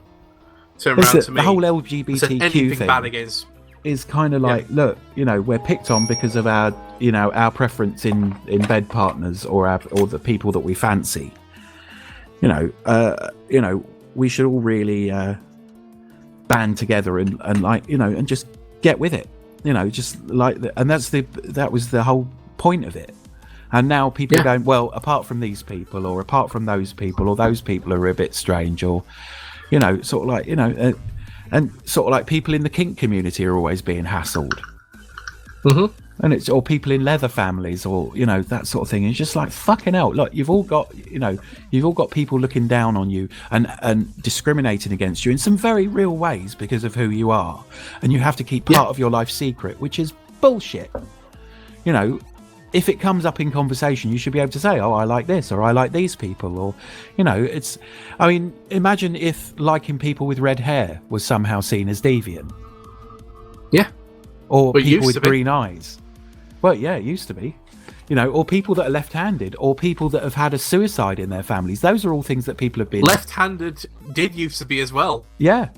turned around to me... The whole LGBTQ thing bad against... is kind of like, look, we're picked on because of our preference in bed partners or the people that we fancy. We should all really band together and just get with it. Just like and that was the whole point of it. And now people are going, well, apart from these people, or apart from those people, or those people are a bit strange, or sort of like and sort of like people in the kink community are always being hassled. Mm-hmm. And it's, or people in leather families, or that sort of thing. And it's just like, fucking hell, look, you've all got people looking down on you and discriminating against you in some very real ways because of who you are, and you have to keep part of your life secret, which is bullshit. If it comes up in conversation, you should be able to say, oh, I like this, or I like these people, or imagine if liking people with red hair was somehow seen as deviant. Yeah. Or people with green eyes. Well, yeah, it used to be. Or people that are left-handed, or people that have had a suicide in their families. Those are all things that people have been... Left-handed did used to be as well. Yeah.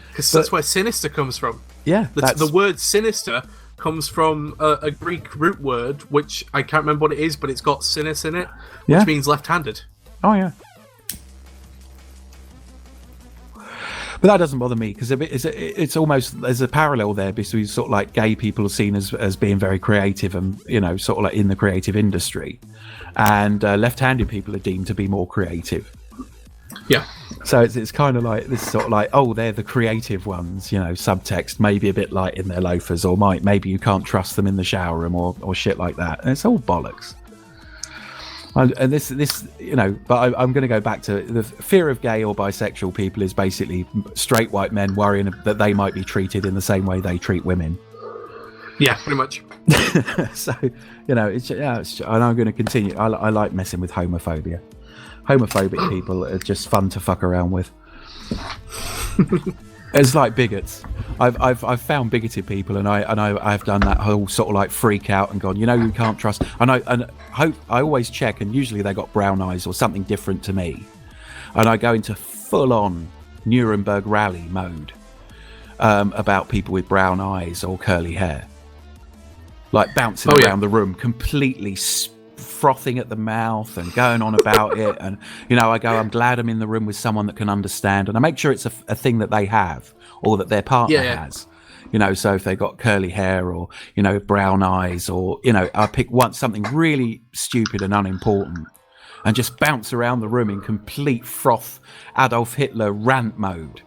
Because that's where sinister comes from. Yeah. The word sinister comes from a Greek root word, which I can't remember what it is, but it's got sinus in it, which means left-handed. Oh, yeah. But that doesn't bother me, because it's almost, there's a parallel there between sort of like gay people are seen as being very creative and, sort of like in the creative industry, and left-handed people are deemed to be more creative. Yeah. So it's kind of like this sort of like, oh, they're the creative ones, subtext, maybe a bit light in their loafers, or maybe you can't trust them in the shower room, or shit like that. And it's all bollocks. And but I'm going to go back to the fear of gay or bisexual people is basically straight white men worrying that they might be treated in the same way they treat women. Yeah, pretty much. So, and I'm going to continue. I like messing with homophobia. Homophobic people are just fun to fuck around with. It's like bigots. I've found bigoted people, and I've done that whole sort of like freak out and gone, you can't trust. And I always check, and usually they got brown eyes or something different to me, and I go into full on Nuremberg rally mode about people with brown eyes or curly hair, like bouncing around the room, completely frothing at the mouth and going on about it. And I go, I'm glad I'm in the room with someone that can understand, and I make sure it's a thing that they have, or that their partner has. So if they got curly hair, or brown eyes, or I pick something really stupid and unimportant, and just bounce around the room in complete froth Adolf Hitler rant mode.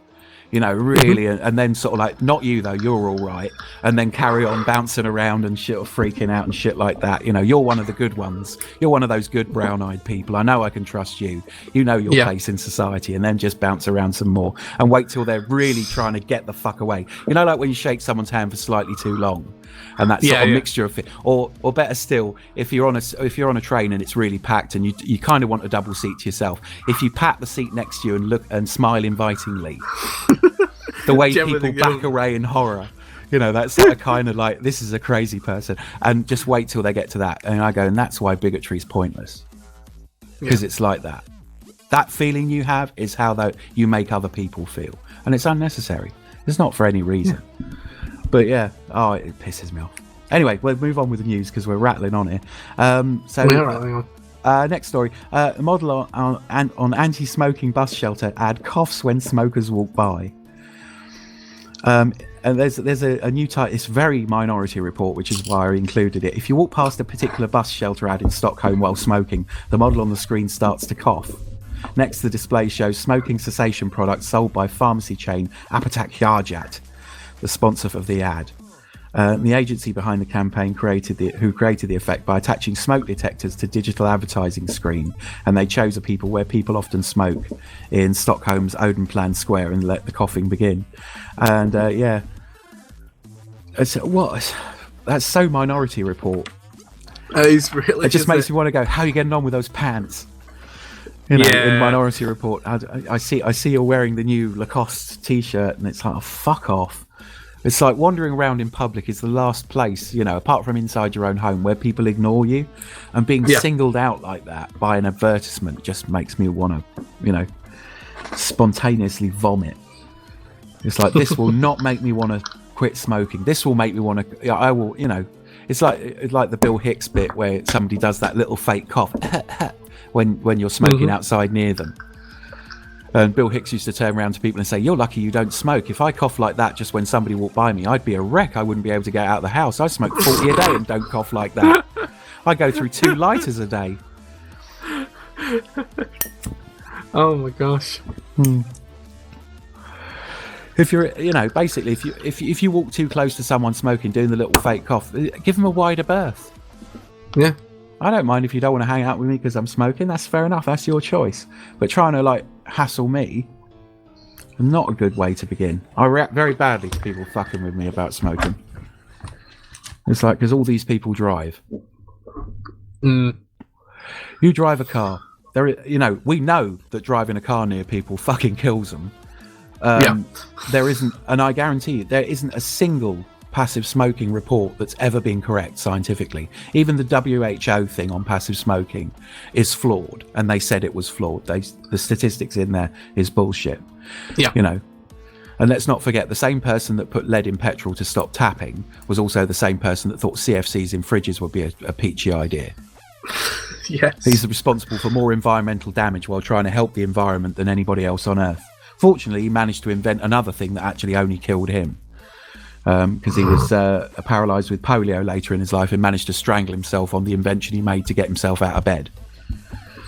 You know, really, and then sort of like, not you though, you're all right, and then carry on bouncing around and shit, or freaking out and shit like that. You know, you're one of the good ones. You're one of those good brown-eyed people. I know I can trust you. You know your place in society, and then just bounce around some more and wait till they're really trying to get the fuck away. You know, like when you shake someone's hand for slightly too long, and that sort of mixture of it. Or better still, if you're on a train and it's really packed and you kind of want a double seat to yourself, if you pat the seat next to you and look and smile invitingly. The way people back away in horror, you know, that's kind of like, this is a crazy person, and just wait till they get to that. And I go, and that's why bigotry is pointless, because it's like that. That feeling you have is how you make other people feel, and it's unnecessary. It's not for any reason. But it pisses me off. Anyway, we'll move on with the news because we're rattling on here. Next story: a model on anti-smoking bus shelter ad coughs when smokers walk by. And there's a new type. It's very Minority Report, which is why I included it. If you walk past a particular bus shelter ad in Stockholm while smoking, the model on the screen starts to cough. Next, the display shows smoking cessation products sold by pharmacy chain Apotek Hjärtat, the sponsor of the ad. The agency behind the campaign created the effect by attaching smoke detectors to digital advertising screen, and they chose where people often smoke in Stockholm's Odenplan Square and let the coughing begin. And that's so Minority Report. It just makes me want to go, how are you getting on with those pants? You know, in Minority Report, I see you're wearing the new Lacoste t-shirt, and it's like, oh, fuck off. It's like wandering around in public is the last place, you know, apart from inside your own home, where people ignore you, and being singled out like that by an advertisement just makes me want to, you know, spontaneously vomit. It's like, this will not make me want to quit smoking. This will make me want to, I will, you know, it's like the Bill Hicks bit where somebody does that little fake cough when you're smoking outside near them. And Bill Hicks used to turn around to people and say, you're lucky you don't smoke. If I cough like that just when somebody walked by me, I'd be a wreck. I wouldn't be able to get out of the house. I smoke 40 a day and don't cough like that. I go through 2 lighters a day. Oh my gosh. If you're, you know, basically, if you walk too close to someone smoking, doing the little fake cough, give them a wider berth. Yeah. I don't mind if you don't want to hang out with me because I'm smoking. That's fair enough. That's your choice. But trying to, like, hassle me, not a good way to begin. I react very badly to people fucking with me about smoking. It's like, because all these people drive. You drive a car. You know, we know that driving a car near people fucking kills them. There isn't, and I guarantee you, there isn't a single passive smoking report that's ever been correct scientifically. Even the WHO thing on passive smoking is flawed, and they said it was flawed. The statistics in there is bullshit. You know, and let's not forget, the same person that put lead in petrol to stop tapping was also the same person that thought CFCs in fridges would be a peachy idea. Yes, he's responsible for more environmental damage while trying to help the environment than anybody else on Earth. Fortunately, he managed to invent another thing that actually only killed him. Because he was paralysed with polio later in his life and managed to strangle himself on the invention he made to get himself out of bed.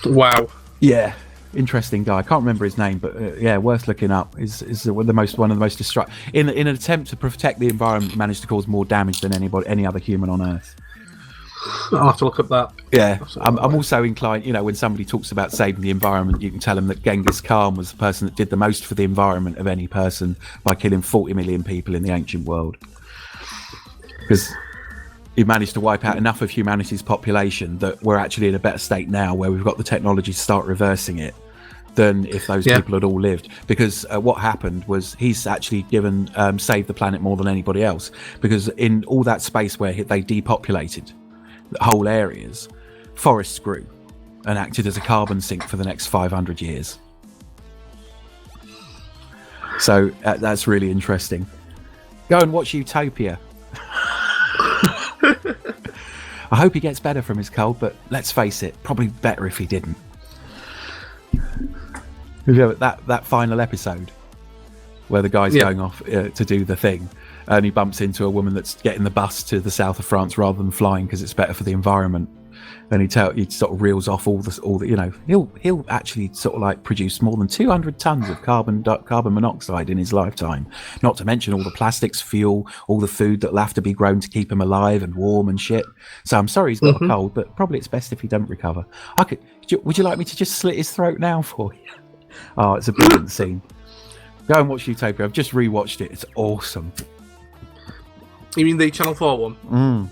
Wow. Yeah, interesting guy. I can't remember his name, but worth looking up. Is one of the most destructive. In an attempt to protect the environment, he managed to cause more damage than any other human on Earth. I'll have to look at that. Yeah, I'm also inclined, you know, when somebody talks about saving the environment, you can tell them that Genghis Khan was the person that did the most for the environment of any person by killing 40 million people in the ancient world. Because he managed to wipe out enough of humanity's population that we're actually in a better state now where we've got the technology to start reversing it than if those people had all lived. Because what happened was he's actually saved the planet more than anybody else. Because in all that space where they depopulated whole areas, forests grew and acted as a carbon sink for the next 500 years. So that's really interesting. Go and watch Utopia. I hope he gets better from his cold, but let's face it, probably better if he didn't. That final episode where the guy's going off to do the thing, and he bumps into a woman that's getting the bus to the south of France rather than flying because it's better for the environment. and he sort of reels off all the you know, he'll actually sort of like produce more than 200 tons of carbon monoxide in his lifetime, not to mention all the plastics, fuel, all the food that'll have to be grown to keep him alive and warm and shit. So I'm sorry he's got a cold, but probably it's best if he don't recover. Would you like me to just slit his throat now for you? Oh, it's a brilliant scene. Go and watch Utopia. I've just rewatched it. It's awesome. You mean the Channel 4 one?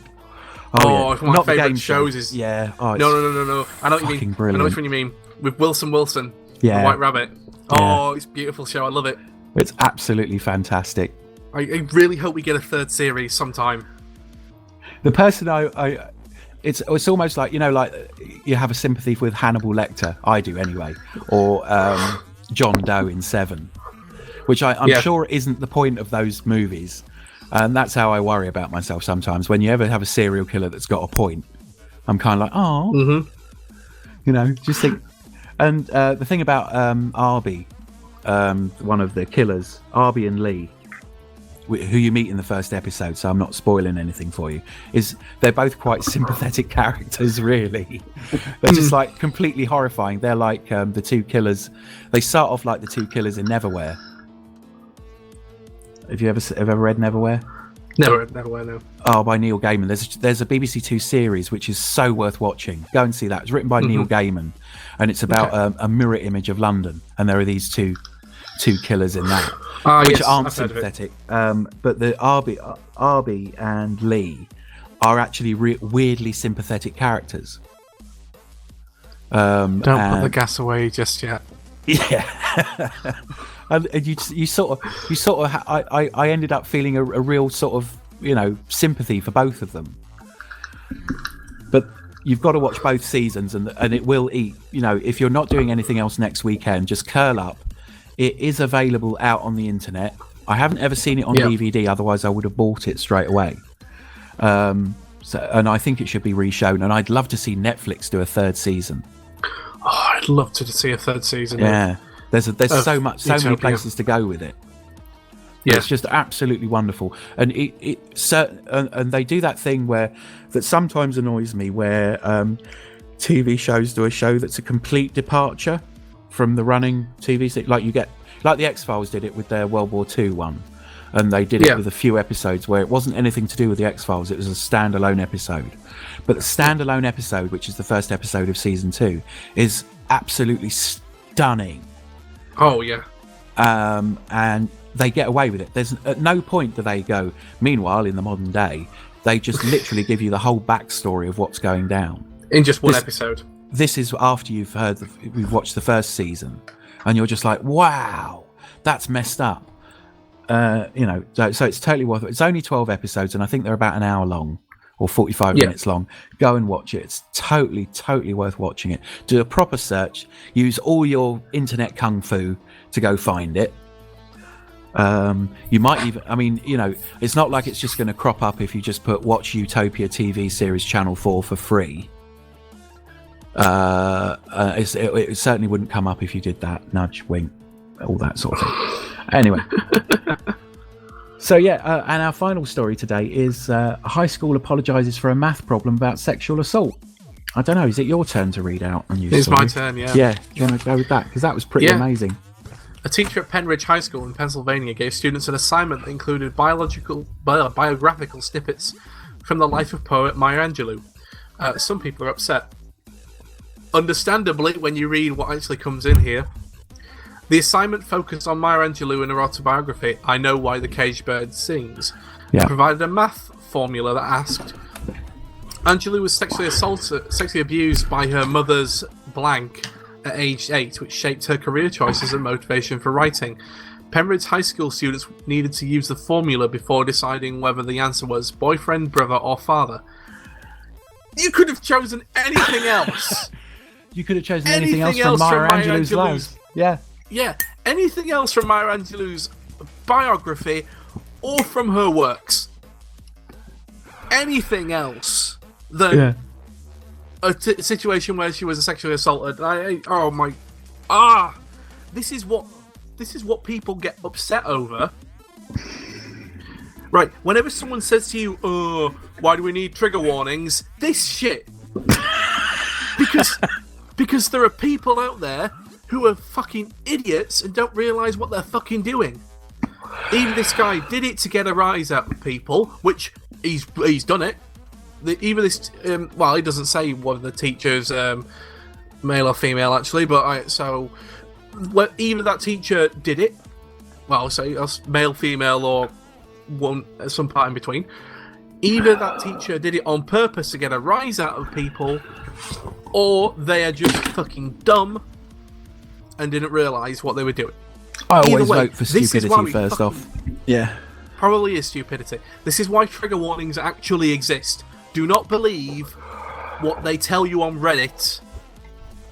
Oh, yeah. One of my favourite shows is... Yeah. Oh, no. I know what you mean. Brilliant. I know which one you mean. With Wilson, yeah. the White Rabbit. Oh, it's a beautiful show. I love it. It's absolutely fantastic. I really hope we get a third series sometime. The person it's almost like, you know, like you have a sympathy with Hannibal Lecter. I do anyway. Or John Doe in Seven, which I'm sure isn't the point of those movies. And that's how I worry about myself sometimes. When you ever have a serial killer that's got a point, I'm kind of like, you know, just think. And the thing about Arby, one of the killers, Arby and Lee, who you meet in the first episode, so I'm not spoiling anything for you, is they're both quite sympathetic characters, really. They're just like completely horrifying. They're like the two killers. They start off like the two killers in Neverwhere. Have you ever read Neverwhere? Neverwhere, no. Oh, by Neil Gaiman. There's a BBC Two series which is so worth watching. Go and see that. It's written by Neil Gaiman, and it's about a mirror image of London, and there are these two killers in that, which aren't sympathetic. But the Arby and Lee are actually weirdly sympathetic characters. Don't put the gas away just yet. Yeah. And you sort of I ended up feeling a real sort of, you know, sympathy for both of them. But you've got to watch both seasons, and it will eat. You know, if you're not doing anything else next weekend, just curl up. It is available out on the internet. I haven't ever seen it on DVD, otherwise I would have bought it straight away. And I think it should be reshown, and I'd love to see Netflix do a third season. Oh, I'd love to see a third season. Yeah. There's so many places to go with it. Yeah. It's just absolutely wonderful, and and they do that thing that sometimes annoys me, where TV shows do a show that's a complete departure from the running TV series. Like the X-Files did it with their World War II one, and they did it with a few episodes where it wasn't anything to do with the X-Files. It was a standalone episode, but the standalone episode, which is the first episode of season 2, is absolutely stunning. Oh, yeah. And they get away with it. There's at no point do they go, meanwhile, in the modern day, they just literally give you the whole backstory of what's going down. In just one episode. This is after you've we've watched the first season, and you're just like, wow, that's messed up. You know, so it's totally worth it. It's only 12 episodes, and I think they're about an hour long. Or 45 minutes long. Go and watch it. It's totally worth watching it. Do a proper search. Use all your internet kung fu to go find it. You might even, I mean, you know, it's not like it's just going to crop up if you just put Watch Utopia TV series Channel 4 for free. It certainly wouldn't come up if you did that. Nudge, wink, all that sort of thing. Anyway. So and our final story today is a high school apologises for a math problem about sexual assault. I don't know, is it your turn to read out a news story? It's my turn, yeah. Yeah, do you want to go with that? Because that was pretty amazing. A teacher at Penridge High School in Pennsylvania gave students an assignment that included biographical snippets from the life of poet Maya Angelou. Some people are upset. Understandably, when you read what actually comes in here. The assignment focused on Maya Angelou and her autobiography, I Know Why the Caged Bird Sings. It provided a math formula that asked, Angelou was sexually abused by her mother's blank at age 8, which shaped her career choices and motivation for writing. Penridge High School students needed to use the formula before deciding whether the answer was boyfriend, brother, or father. You could have chosen anything else. You could have chosen anything else from Maya Angelou's life. Yeah. Yeah, anything else from Maya Angelou's biography or from her works. Anything else than a situation where she was sexually assaulted. This is what people get upset over. Right, whenever someone says to you, why do we need trigger warnings? This shit. Because there are people out there who are fucking idiots and don't realise what they're fucking doing. Even this guy did it to get a rise out of people, which he's done it. Even this, well, he doesn't say whether the teacher's male or female actually, but either that teacher did it. Well, say male, female, or one, some part in between. Either that teacher did it on purpose to get a rise out of people, or they are just fucking dumb and didn't realise what they were doing. I always vote for stupidity first off. Yeah. Probably is stupidity. This is why trigger warnings actually exist. Do not believe what they tell you on Reddit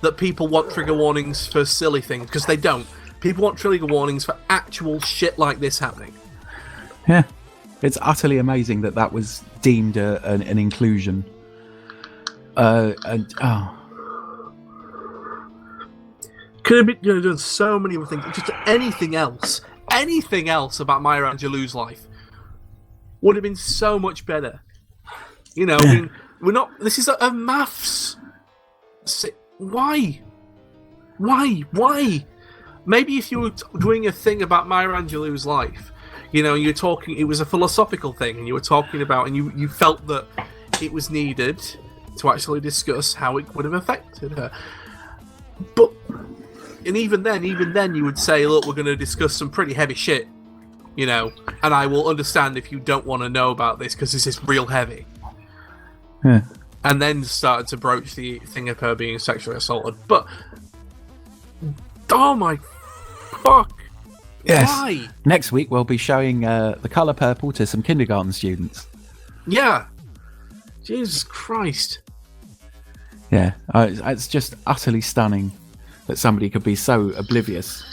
that people want trigger warnings for silly things, because they don't. People want trigger warnings for actual shit like this happening. Yeah. It's utterly amazing that was deemed an inclusion. Could have been done so many other things. Just anything else about Maya Angelou's life would have been so much better. You know, I mean, we're not. This is a maths. Why? Maybe if you were doing a thing about Maya Angelou's life, you know, you're talking. It was a philosophical thing, and you were talking about, and you felt that it was needed to actually discuss how it would have affected her. But, and even then, you would say, look, we're going to discuss some pretty heavy shit, you know, and I will understand if you don't want to know about this because this is real heavy. Yeah. And then started to broach the thing of her being sexually assaulted. But, oh my fuck. Yes. Why? Next week we'll be showing The Colour Purple to some kindergarten students. Yeah. Jesus Christ. Yeah, it's just utterly stunning that somebody could be so oblivious.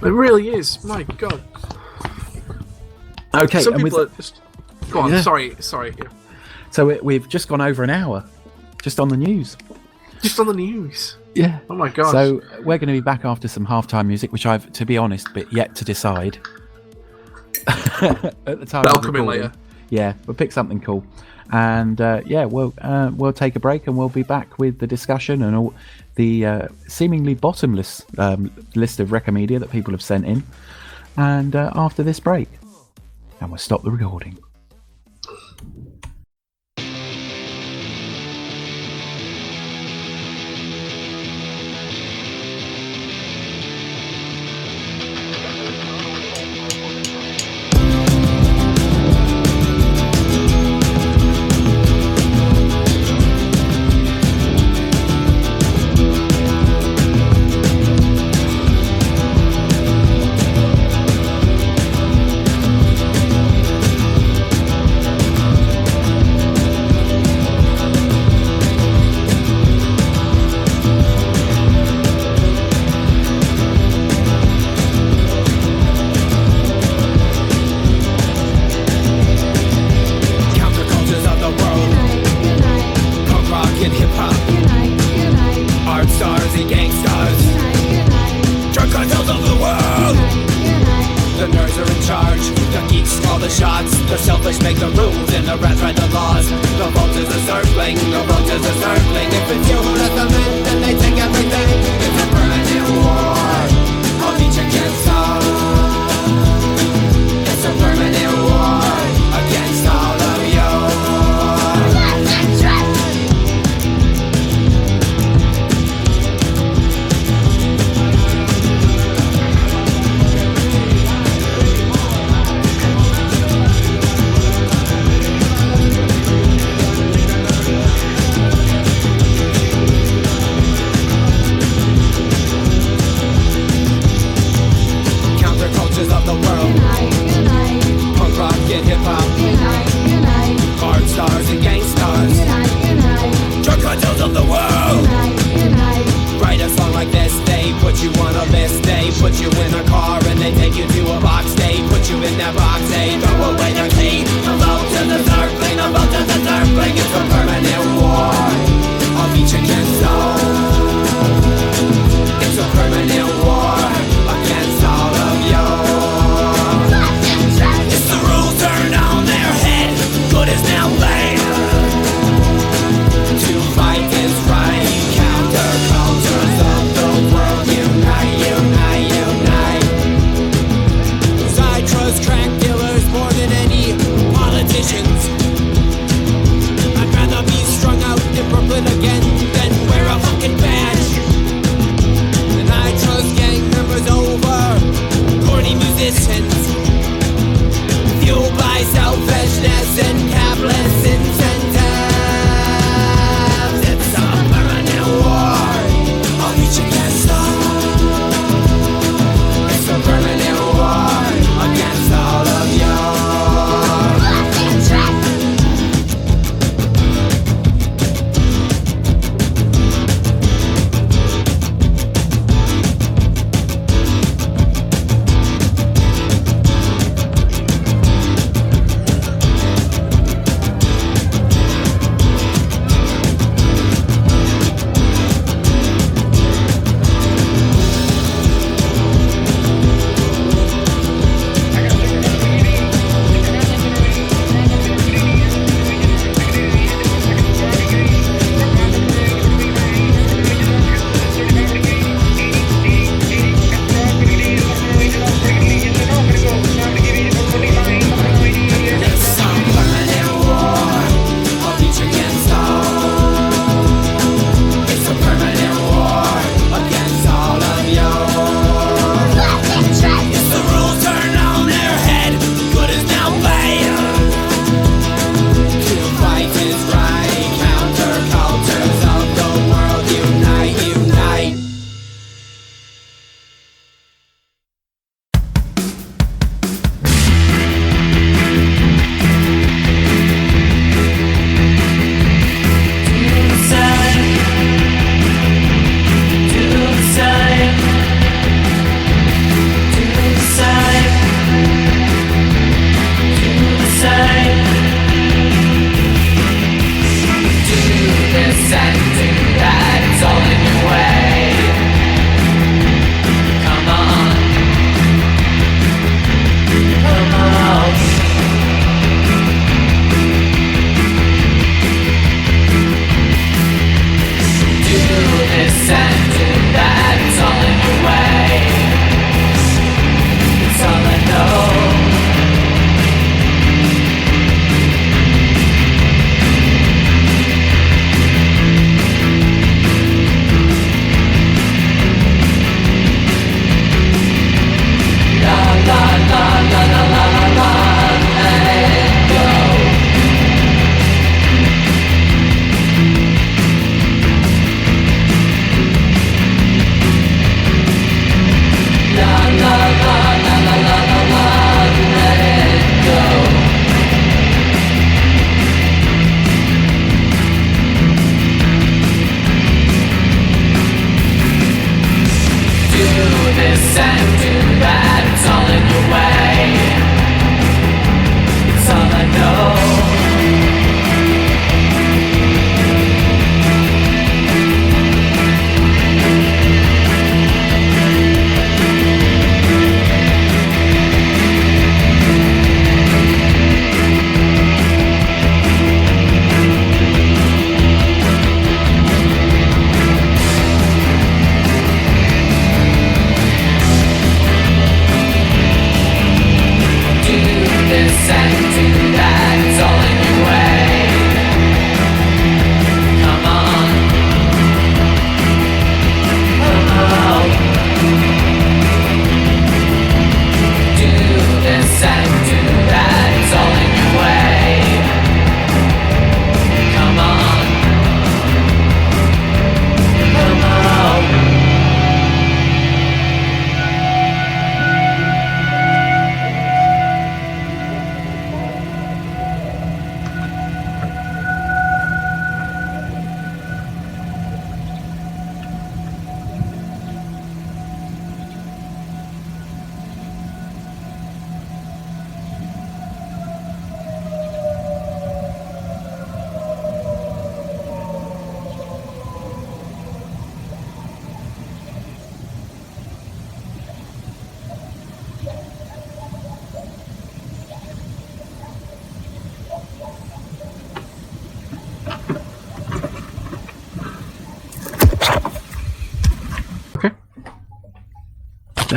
It really is. My God. Okay. Some people are just... Go on, yeah. sorry. Yeah. So we've just gone over an hour, just on the news. Just on the news? Yeah. Oh my gosh. So we're going to be back after some halftime music, which I've, to be honest, but yet to decide. At the time, that'll come in later. Yeah, we'll pick something cool, and we'll take a break, and we'll be back with the discussion and all the seemingly bottomless list of Recomedia that people have sent in, and after this break, and we'll stop the recording.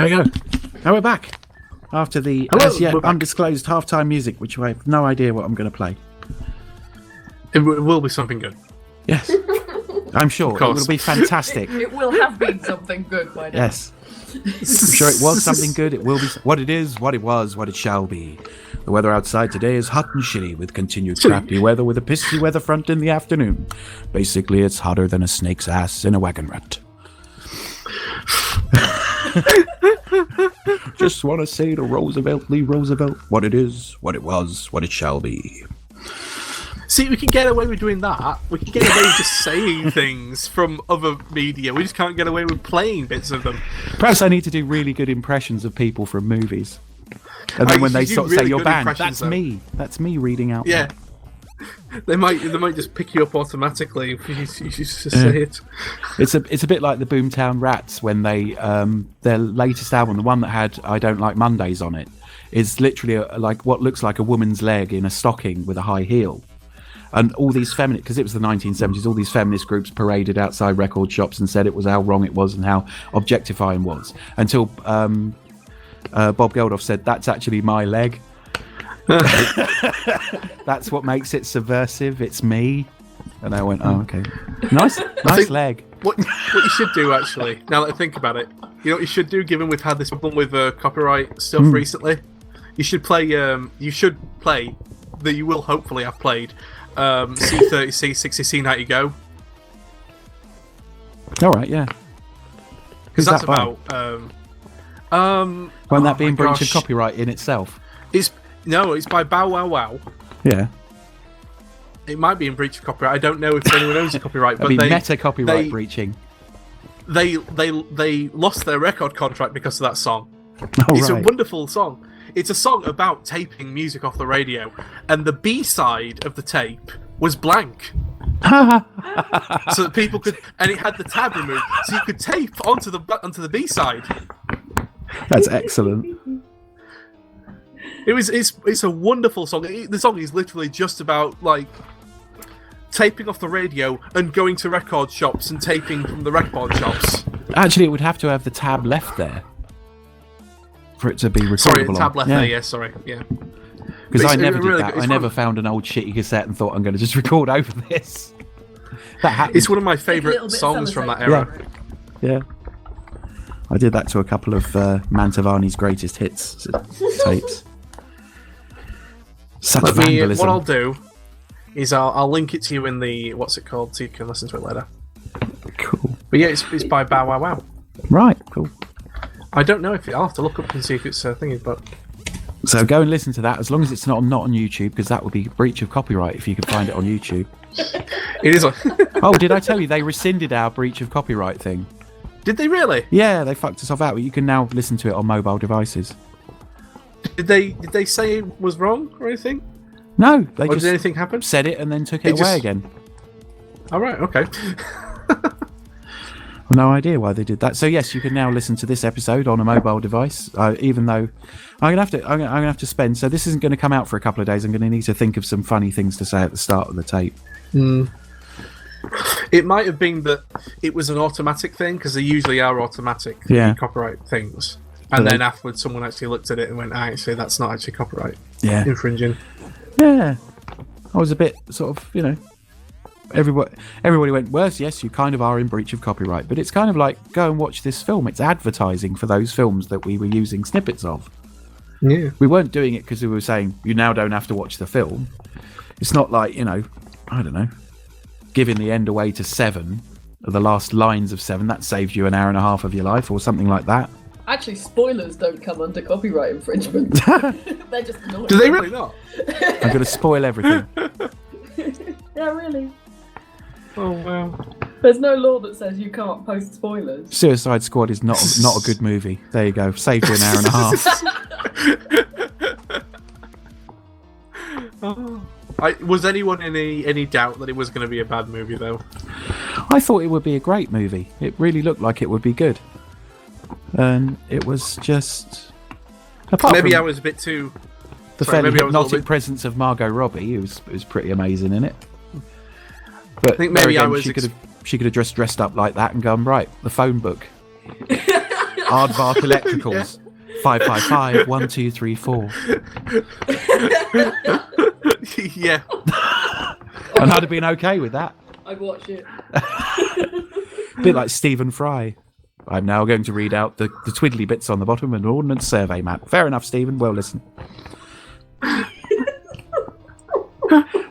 There we go. Now we're back. After the as yet undisclosed halftime music, which I have no idea what I'm going to play. It will be something good. Yes. I'm sure. It will be fantastic. It will have been something good by now. Yes. I'm sure it was something good. It will be what it is, what it was, what it shall be. The weather outside today is hot and shitty with continued crappy weather with a pissy weather front in the afternoon. Basically, it's hotter than a snake's ass in a wagon rut. Just want to say to Roosevelt, Lee Roosevelt, what it is, what it was, what it shall be. See, we can get away with doing that. We can get away with just saying things from other media. We just can't get away with playing bits of them. Perhaps I need to do really good impressions of people from movies. And then when they sort of say you're banned, that's me. That's me reading out. Yeah. They might just pick you up automatically if you just say it. It's a bit like the Boomtown Rats when they their latest album, the one that had I Don't Like Mondays on it, is literally like what looks like a woman's leg in a stocking with a high heel. And all these feminist, because it was the 1970s, all these feminist groups paraded outside record shops and said it was how wrong it was and how objectifying was. Until Bob Geldof said, "That's actually my leg. That's what makes it subversive. It's me." And I went, "Oh, okay, nice leg." What you should do, actually, now that I think about it, you know what you should do, given we've had this problem with copyright stuff recently, you should play that you will hopefully have played. C30C 60C 90 Go. All right, yeah. Because that's about. Won't that be in breach of copyright in itself? It's by Bow Wow Wow. Yeah. It might be in breach of copyright. I don't know if anyone owns the copyright, but meta copyright breaching. They lost their record contract because of that song. It's a wonderful song. It's a song about taping music off the radio, and the B-side of the tape was blank. So that people could, and it had the tab removed, so you could tape onto the B-side. That's excellent. It's a wonderful song. The song is literally just about like taping off the radio and going to record shops and taping from the record shops. Actually, it would have to have the tab left there for it to be recordable. Sorry, tab left there. Yeah, sorry, yeah. Because I never did that. I never found an old shitty cassette and thought I'm going to just record over this. That happened. It's one of my favourite songs from that era. Yeah. I did that to a couple of Mantovani's greatest hits tapes. Such vandalism. What I'll do is I'll link it to you in the what's it called, so you can listen to it later. Cool. But yeah, it's by Bow Wow Wow. Right. Cool. I don't know if I'll have to look up and see if it's a thingy, but. So go and listen to that, as long as it's not on YouTube, because that would be breach of copyright if you could find it on YouTube. It is. Oh, did I tell you they rescinded our breach of copyright thing? Did they really? Yeah, they fucked us off out. You can now listen to it on mobile devices. Did they say it was wrong or anything? No, they or just did anything happen? Said it and then took it away again. All right, okay. No idea why they did that. So yes, you can now listen to this episode on a mobile device. Even though I'm gonna have to spend. So this isn't going to come out for a couple of days. I'm going to need to think of some funny things to say at the start of the tape. It might have been that it was an automatic thing, because they usually are automatic copyright things. And then afterwards, someone actually looked at it and went, "Actually, that's not actually copyright infringing." Yeah, I was a bit sort of, Everybody went, "Well, yes, you kind of are in breach of copyright," but it's kind of like, go and watch this film. It's advertising for those films that we were using snippets of. Yeah, we weren't doing it because we were saying you now don't have to watch the film. It's not like I don't know, giving the end away to Seven, or the last lines of Seven. That saved you an hour and a half of your life, or something like that. Actually, spoilers don't come under copyright infringement. They're just annoying. Do they really not? I'm going to spoil everything. Yeah, really. Oh wow! There's no law that says you can't post spoilers. Suicide Squad is not a good movie. There you go. Saved you an hour and a half. Was anyone in any doubt that it was going to be a bad movie, though? I thought it would be a great movie. It really looked like it would be good. And it was just... Maybe I was a bit too... The fairly hypnotic presence of Margot Robbie, who was pretty amazing in it. But I think maybe she could have just dressed up like that and gone, right, the phone book. Aardvark Electricals. 555 1234. Yeah. And I'd have been okay with that. I'd watch it. A bit like Stephen Fry. I'm now going to read out the twiddly bits on the bottom of an ordnance survey map. Fair enough, Stephen. Well, listen.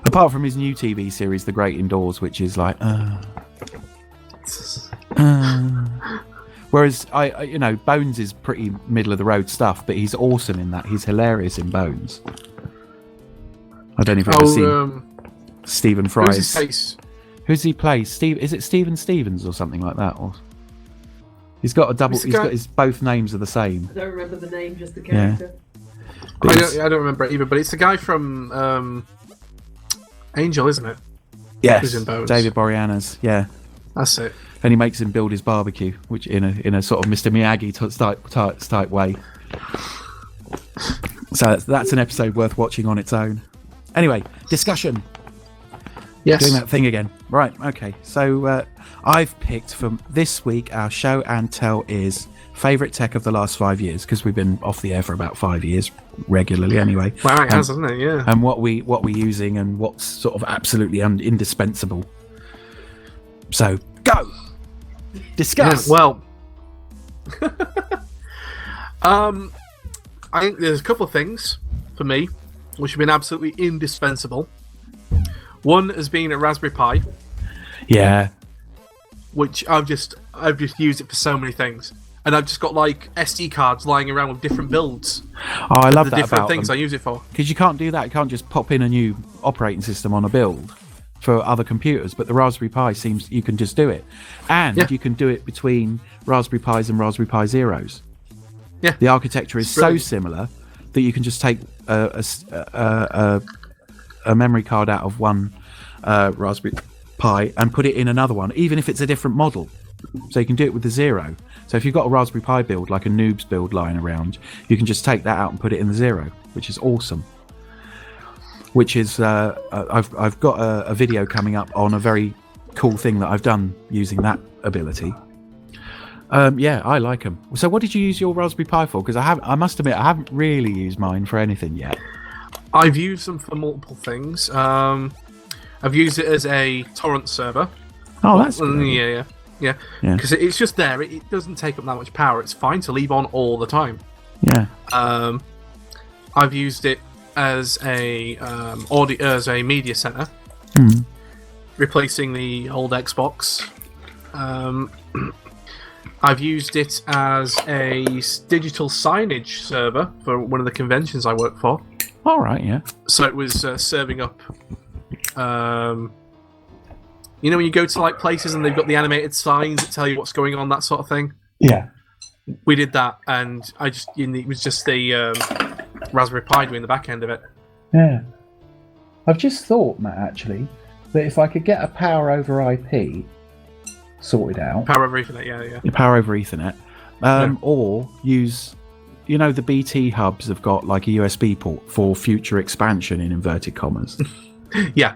Apart from his new TV series, The Great Indoors, which is like, whereas Bones is pretty middle of the road stuff, but he's awesome in that. He's hilarious in Bones. I don't know if you've ever seen Stephen Fry's. Who's his face? Who's he play? Steve? Is it Stephen Stevens or something like that? Or he's got a double. He's got his both names are the same. I don't remember the name, just the character. I don't remember it either, but it's the guy from Angel, isn't it? Yes, Who's in Bones. David Boreanaz. Yeah, that's it. And he makes him build his barbecue, which in a sort of Mr. Miyagi type way. So that's an episode worth watching on its own. Anyway, discussion. Yes. Doing that thing again. Right, okay. So I've picked for this week, our show and tell is favourite tech of the last 5 years, because we've been off the air for about 5 years regularly anyway. Wow, it has, hasn't it? Yeah. And what we're using and what's sort of absolutely indispensable. So, go! Discuss! Yeah, well, I think there's a couple of things for me which have been absolutely indispensable. One has been a Raspberry Pi. Yeah. Which I've just used it for so many things, and I've just got like SD cards lying around with different builds. Oh, I love the that different about things them. I use it for. Because you can't do that. You can't just pop in a new operating system on a build for other computers, but the Raspberry Pi seems you can just do it, and you can do it between Raspberry Pis and Raspberry Pi Zeros. Yeah, the architecture is so similar that you can just take a memory card out of one Raspberry Pi and put it in another one, even if it's a different model. So you can do it with the Zero. So if you've got a Raspberry Pi build, like a Noob's build lying around, you can just take that out and put it in the Zero, which is awesome. Which is, I've got a video coming up on a very cool thing that I've done using that ability. Yeah, I like them. So what did you use your Raspberry Pi for? Because I must admit, I haven't really used mine for anything yet. I've used them for multiple things. I've used it as a torrent server. Oh, that's good. Yeah. Because it's just there. It doesn't take up that much power. It's fine to leave on all the time. Yeah. I've used it as a media center, replacing the old Xbox. I've used it as a digital signage server for one of the conventions I work for. All right, yeah. So it was serving up. You know when you go to like places and they've got the animated signs that tell you what's going on, that sort of thing. Yeah. We did that, and it was just the Raspberry Pi doing the back end of it. Yeah. I've just thought, Matt, actually, that if I could get a power over IP sorted out. Power over Ethernet, yeah. Power over Ethernet. Or use, the BT hubs have got like a USB port for future expansion in inverted commas. Yeah.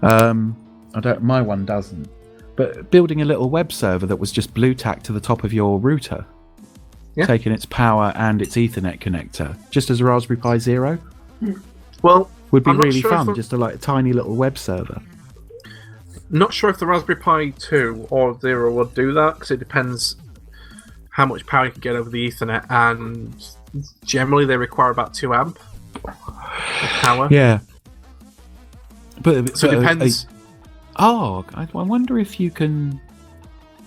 My one doesn't. But building a little web server that was just blue tacked to the top of your router, taking its power and its Ethernet connector, just as a Raspberry Pi Zero, would be really fun. Just a tiny little web server. Not sure if the Raspberry Pi 2 or Zero would do that, because it depends how much power you can get over the Ethernet, and generally they require about 2 amp of power. Yeah. So it depends. I wonder if you can.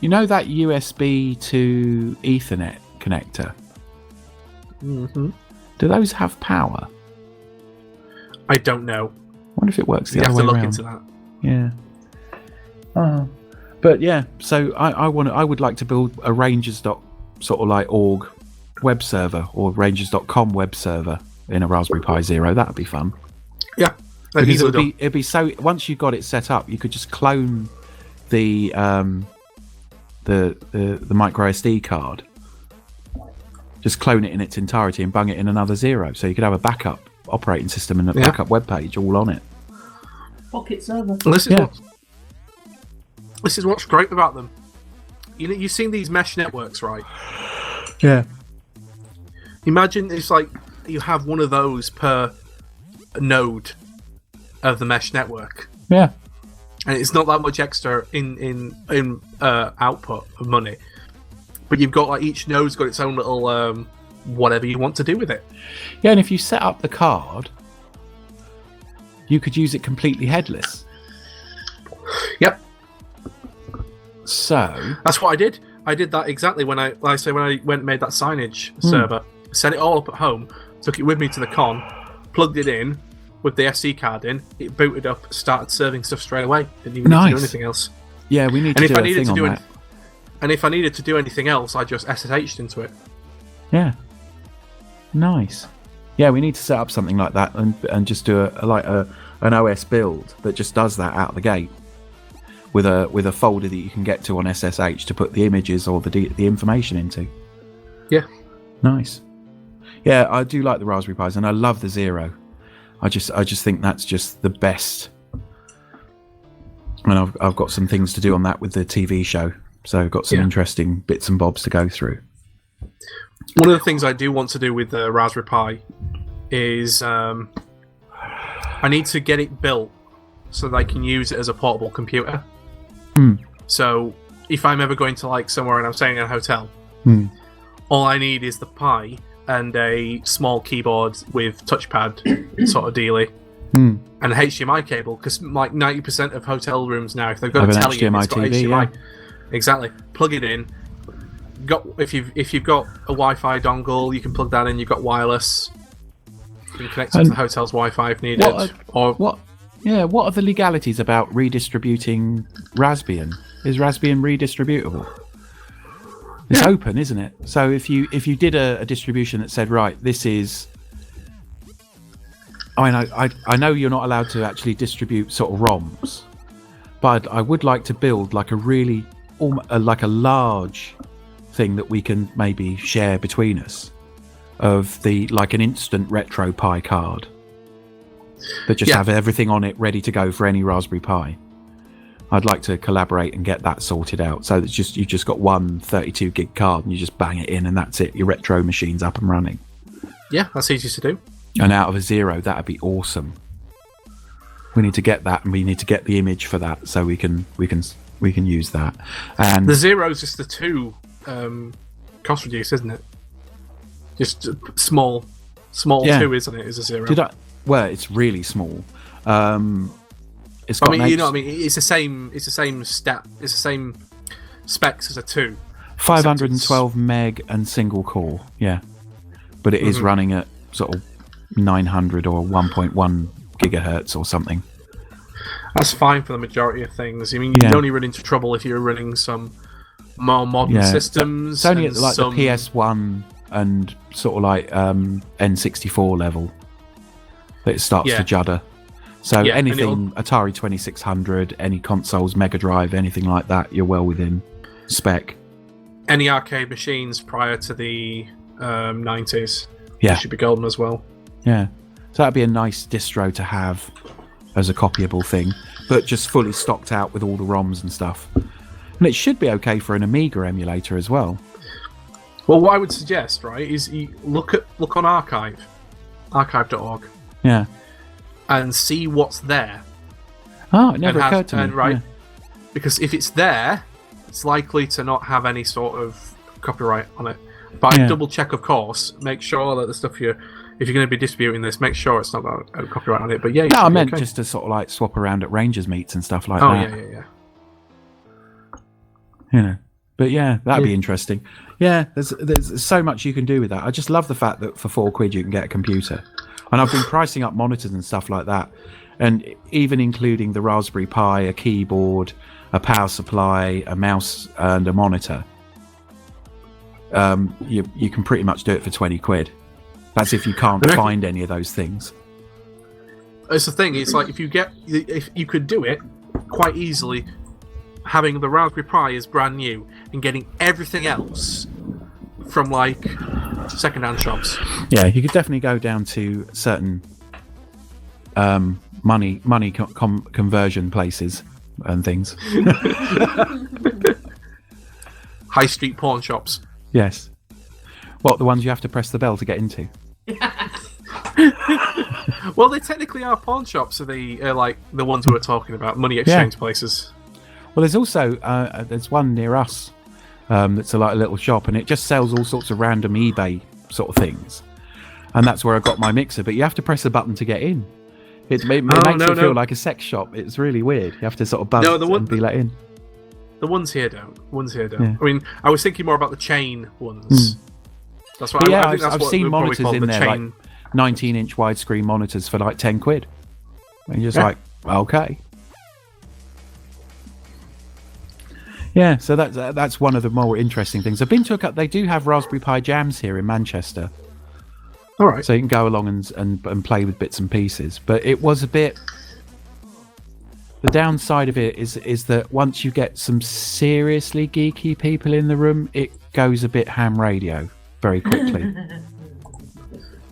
That USB to Ethernet connector? Mm-hmm. Do those have power? I don't know. I wonder if it works the you other way around. You have to look into that. Yeah. Oh. But yeah, so I would like to build a Rangers.org web server or Rangers.com web server in a Raspberry Pi Zero. That'd be fun. Yeah. Because it'd be so. Once you got it set up, you could just clone the micro SD card, just clone it in its entirety and bung it in another Zero, so you could have a backup operating system and a backup web page all on it. Pocket server. This is what's great about them. You've seen these mesh networks, right? Yeah. Imagine it's like you have one of those per node of the mesh network, Yeah. and it's not that much extra in output of money, but you've got like each node's got its own little whatever you want to do with it. Yeah, and if you set up the card, you could use it completely headless. Yep. So That's what I did. I did that exactly when I went and made that signage server. Set it all up at home, took it with me to the con, plugged it in with the SD card in, it booted up, started serving stuff straight away. Didn't even need to do anything else. Yeah, we need to do a thing on that. And if I needed to do anything else, I just SSH'd into it. Yeah. Nice. Yeah, we need to set up something like that and just do an OS build that just does that out of the gate with a folder that you can get to on SSH to put the images or the information into. Yeah. Nice. Yeah, I do like the Raspberry Pis, and I love the Zero. I just think that's just the best. And I've got some things to do on that with the TV show, so I've got some interesting bits and bobs to go through. One of the things I do want to do with the Raspberry Pi is I need to get it built so that I can use it as a portable computer. So if I'm ever going to like somewhere and I'm staying in a hotel, all I need is the Pi and a small keyboard with touchpad sort of dealy, and a HDMI cable, because like 90% of hotel rooms now, if they've got a telly, it's got HDMI. Exactly. Plug it in. If you've got a Wi-Fi dongle, you can plug that in. You've got wireless. You can connect it to the hotel's Wi-Fi if needed. What are the legalities about redistributing Raspbian? Is Raspbian redistributable? It's open, isn't it? So if you did a distribution that said, right, this is... I mean, I know you're not allowed to actually distribute sort of ROMs, but I would like to build like a really... like a large thing that we can maybe share between us of like an instant retro Pi card that just have everything on it ready to go for any Raspberry Pi. I'd like to collaborate and get that sorted out, so that you've just got one 32 gig card and you just bang it in and that's it. Your retro machine's up and running. Yeah, that's easy to do. And out of a Zero, that'd be awesome. We need to get that, and we need to get the image for that so we can use that. And the Zero's just the two cost reduce, isn't it? Just small 2, isn't it? Is a Zero. Well, it's really small. It's got it's the same. It's the same It's the same specs as a 2. 512 meg and single core. Yeah, but it is running at sort of 900 or 1.1 gigahertz or something. That's fine for the majority of things. I mean, you'd only run into trouble if you're running some more modern systems. It's only at like the PS1 and sort of like N64 level that it starts to judder. So anything Atari 2600, any consoles, Mega Drive, anything like that, you're well within spec. Any arcade machines prior to the 90s should be golden as well. Yeah. So that'd be a nice distro to have as a copyable thing, but just fully stocked out with all the ROMs and stuff. And it should be okay for an Amiga emulator as well. Well, what I would suggest, right, is you look on archive.org. Yeah. And see what's there. Oh, it never occurred to me. Right, because if it's there, it's likely to not have any sort of copyright on it. But I double check, of course, make sure that the stuff if you're going to be distributing this, make sure it's not got a copyright on it. But no, I meant just to sort of like swap around at Rangers meets and stuff like that. Yeah. You know, but that'd be interesting. Yeah, there's so much you can do with that. I just love the fact that for £4 you can get a computer. And I've been pricing up monitors and stuff like that, and even including the Raspberry Pi, a keyboard, a power supply, a mouse, and a monitor. You can pretty much do it for £20. That's if you can't find any of those things. It's the thing. It's like if you could do it quite easily, having the Raspberry Pi is brand new and getting everything else from like second-hand shops. Yeah, you could definitely go down to certain money conversion places and things. High street pawn shops. Yes. What, the ones you have to press the bell to get into? Well, they technically are pawn shops. Are they like the ones we were talking about, money exchange places? Well, there's also there's one near us that's a little shop, and it just sells all sorts of random eBay sort of things. And that's where I got my mixer. But you have to press a button to get in. It makes you feel like a sex shop. It's really weird. You have to sort of buzz and be let in. The ones here don't. Yeah. I mean, I was thinking more about the chain ones. That's what I think. I've seen monitors in there, like 19-inch widescreen monitors for like 10 quid. And you're just like, okay. Yeah, so that's one of the more interesting things. I've been to a couple. They do have Raspberry Pi jams here in Manchester. All right. So you can go along and play with bits and pieces. But it was a bit... The downside of it is that once you get some seriously geeky people in the room, it goes a bit ham radio very quickly.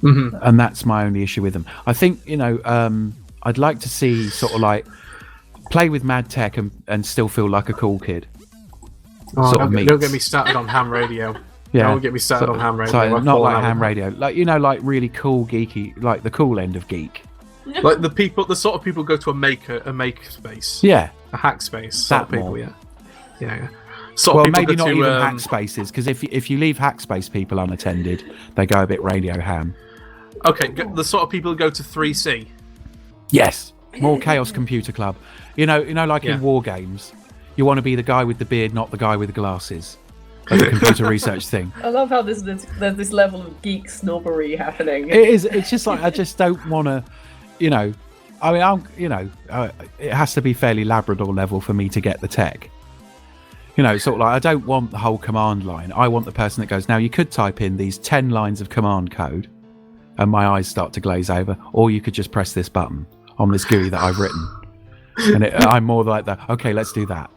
Mm-hmm. And that's my only issue with them. I think, I'd like to see sort of like play with Mad Tech and still feel like a cool kid. Don't get me started on ham radio. Yeah. Don't get me started on ham radio. Sorry, not like ham radio. Like, like really cool geeky, like the cool end of geek. Like the sort of people who go to a maker space. Yeah. A hack space. That sort of people, more. Yeah. Well, maybe not even hack spaces, because if you leave hack space people unattended, they go a bit radio ham. Okay, the sort of people who go to 3C. Yes. More Chaos Computer Club. Like in war games, you want to be the guy with the beard, not the guy with the glasses. Like the computer research thing. I love how there's this level of geek snobbery happening. It is. It's just like I just don't want to, I mean, it has to be fairly Labrador level for me to get the tech. Sort of like I don't want the whole command line. I want the person that goes, now you could type in these 10 lines of command code and my eyes start to glaze over, or you could just press this button on this GUI that I've written. And I'm more like that. Okay, let's do that.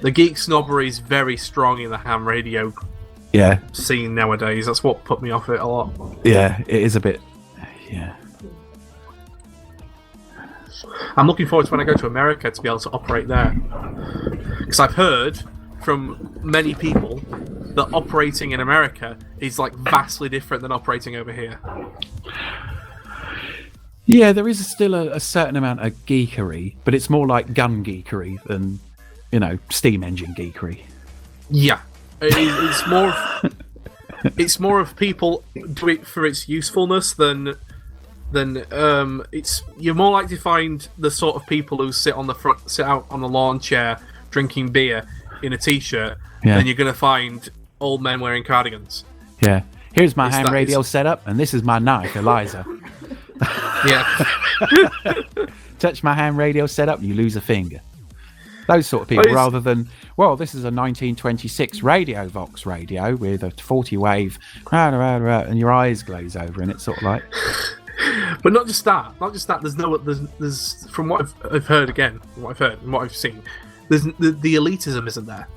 The geek snobbery is very strong in the ham radio scene nowadays. That's what put me off it a lot. Yeah, it is a bit. Yeah. I'm looking forward to when I go to America to be able to operate there. Because I've heard from many people that operating in America is like vastly different than operating over here. Yeah, there is still a certain amount of geekery, but it's more like gun geekery than, steam engine geekery. Yeah, it's more. It's more of people do it for its usefulness than it's. You're more likely to find the sort of people who sit out on the lawn chair drinking beer in a t-shirt than you're going to find old men wearing cardigans. Yeah, here's my ham radio setup, and this is my knife, Eliza. Yeah. Touch my ham radio setup, you lose a finger. Those sort of people, rather than, well, this is a 1926 radio Vox radio with a 40 wave, and your eyes glaze over, and it's sort of like. But not just that. There's from what I've heard again, what I've heard and what I've seen, the elitism isn't there.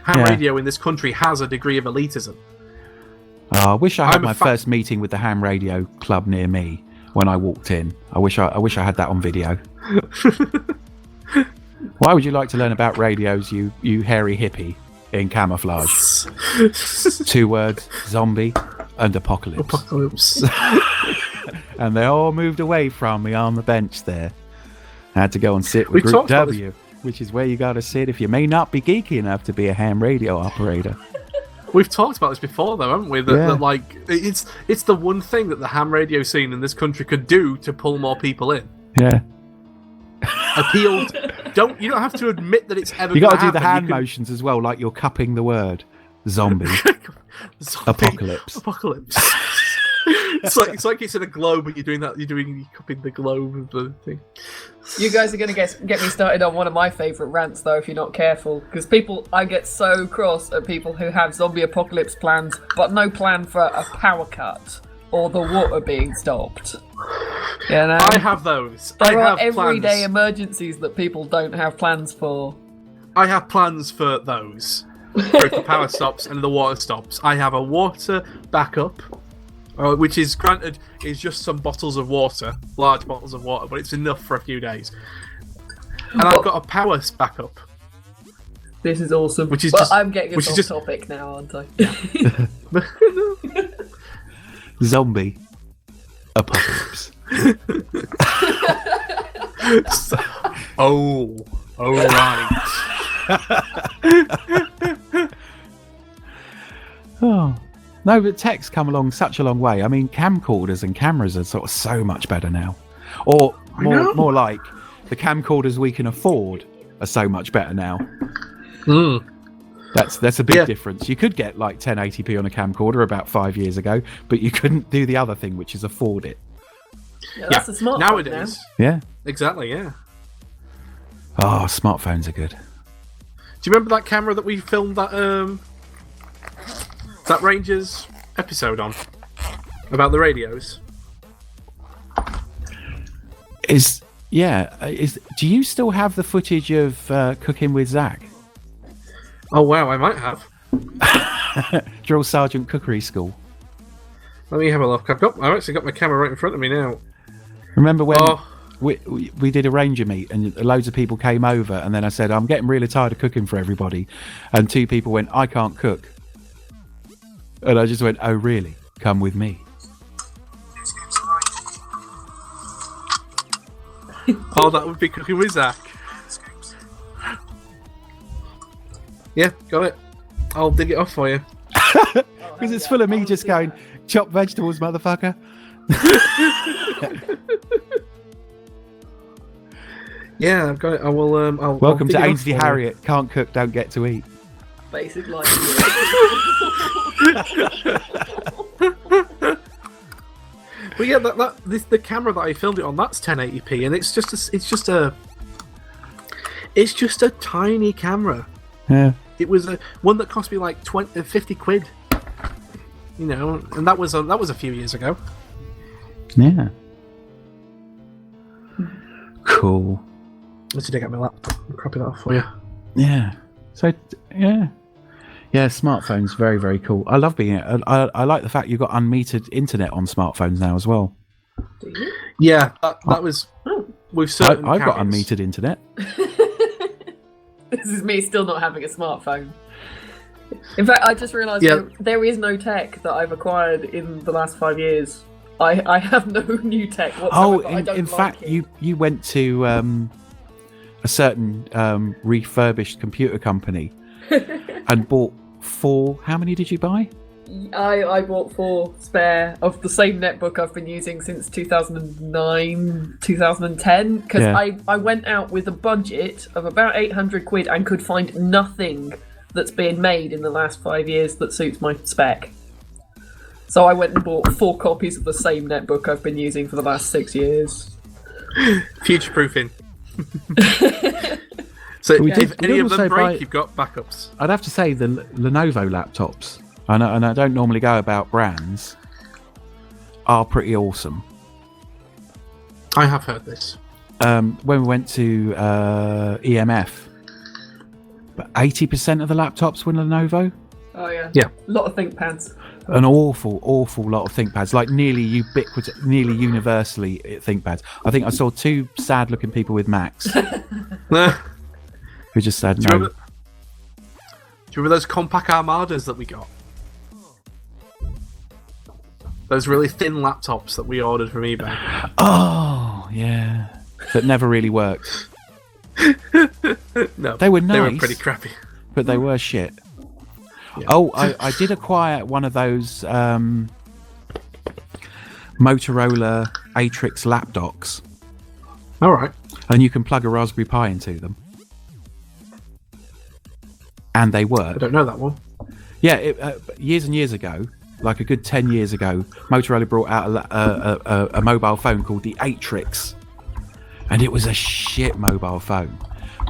Ham radio in this country has a degree of elitism. I wish I had my first meeting with the ham radio club near me when I walked in. I wish I had that on video. Why would you like to learn about radios, you hairy hippie in camouflage? 2 words: zombie and apocalypse. And they all moved away from me on the bench there. I had to go and sit with Group W, which is where you got to sit if you may not be geeky enough to be a ham radio operator. We've talked about this before, though, haven't we? That like it's the one thing that the ham radio scene in this country could do to pull more people in. Yeah. You don't have to admit that it's ever. You got to do the hand motions as well, like you're cupping the word zombie. Apocalypse. It's like it's in a globe, but you're cupping the globe of the thing. You guys are going to get me started on one of my favourite rants, though, if you're not careful. Because I get so cross at people who have zombie apocalypse plans, but no plan for a power cut or the water being stopped. I have those. There are everyday emergencies that people don't have plans for. I have plans for those. For if the power stops and the water stops. I have a water backup. Which is, granted, is just some bottles of water, large bottles of water, but it's enough for a few days. And I've got a power backup. This is awesome. Which is well, just- I'm getting which us is off just- topic now, aren't I? Zombie apocalypse. Oh, right. Oh. No, but tech's come along such a long way. I mean, camcorders and cameras are sort of so much better now. Or more like the camcorders we can afford are so much better now. Mm. That's a big difference. You could get like 1080p on a camcorder about 5 years ago, but you couldn't do the other thing, which is afford it. Yeah, that's a smart Nowadays. Yeah. Exactly, yeah. Oh, smartphones are good. Do you remember that camera that we filmed that Rangers episode on? About the radios? Do you still have the footage of cooking with Zach? Oh wow, I might have. Drill Sergeant Cookery School. Let me have a look. I've actually got my camera right in front of me now. Remember when we did a ranger meet and loads of people came over, and then I said, I'm getting really tired of cooking for everybody, and 2 people went, I can't cook. And I just went, oh really? Come with me. Oh, that would be cooking with Zach. Yeah, got it. I'll dig it off for you. Because it's full of me just going, chop vegetables, motherfucker. Yeah, I've got it. I will. Welcome I'll dig to it off Ainsley for you. Harriet. Can't cook, don't get to eat. Basic life. But yeah, the camera that I filmed it on, that's 1080p, and it's just a tiny camera. Yeah. It was one that cost me like 50 quid. You know, and that was a few years ago. Yeah. Cool. Let's dig out my laptop and copy that off for you. Yeah. So, yeah. Yeah, smartphones, very, very cool. I love being it. I like the fact you've got unmetered internet on smartphones now as well. Do you? Yeah, that was with certain I've got carriers. unmetered internet. This is me still not having a smartphone. In fact, I just realised there is no tech that I've acquired in the last 5 years. I have no new tech whatsoever. Oh, but I don't in like fact, it. you went to a certain refurbished computer company and bought 4. How many did you buy? I bought 4 spare of the same netbook I've been using since 2009, 2010, because I went out with a budget of about 800 quid and could find nothing that's been made in the last 5 years that suits my spec. So I went and bought 4 copies of the same netbook I've been using for the last 6 years. Future proofing. So if any of them break, you've got backups. I'd have to say the Lenovo laptops, and I don't normally go about brands, are pretty awesome. I have heard this. When we went to EMF, but 80% of the laptops were Lenovo. Oh yeah. Yeah. A lot of ThinkPads. An awful lot of ThinkPads, like nearly universally ThinkPads. I think I saw 2 sad-looking people with Macs who just said Do you no. remember those compact armadas that we got? Those really thin laptops that we ordered from eBay. Oh, yeah. That never really worked. No, They were They were nice. pretty crappy. But they were shit. Yeah. Oh, I did acquire one of those Motorola Atrix lap docks, All right. and you can plug a Raspberry Pi into them. And they I work. don't know that one. Yeah, years and years ago, like a good 10 years ago, Motorola brought out a mobile phone called the Atrix. And it was a shit mobile phone.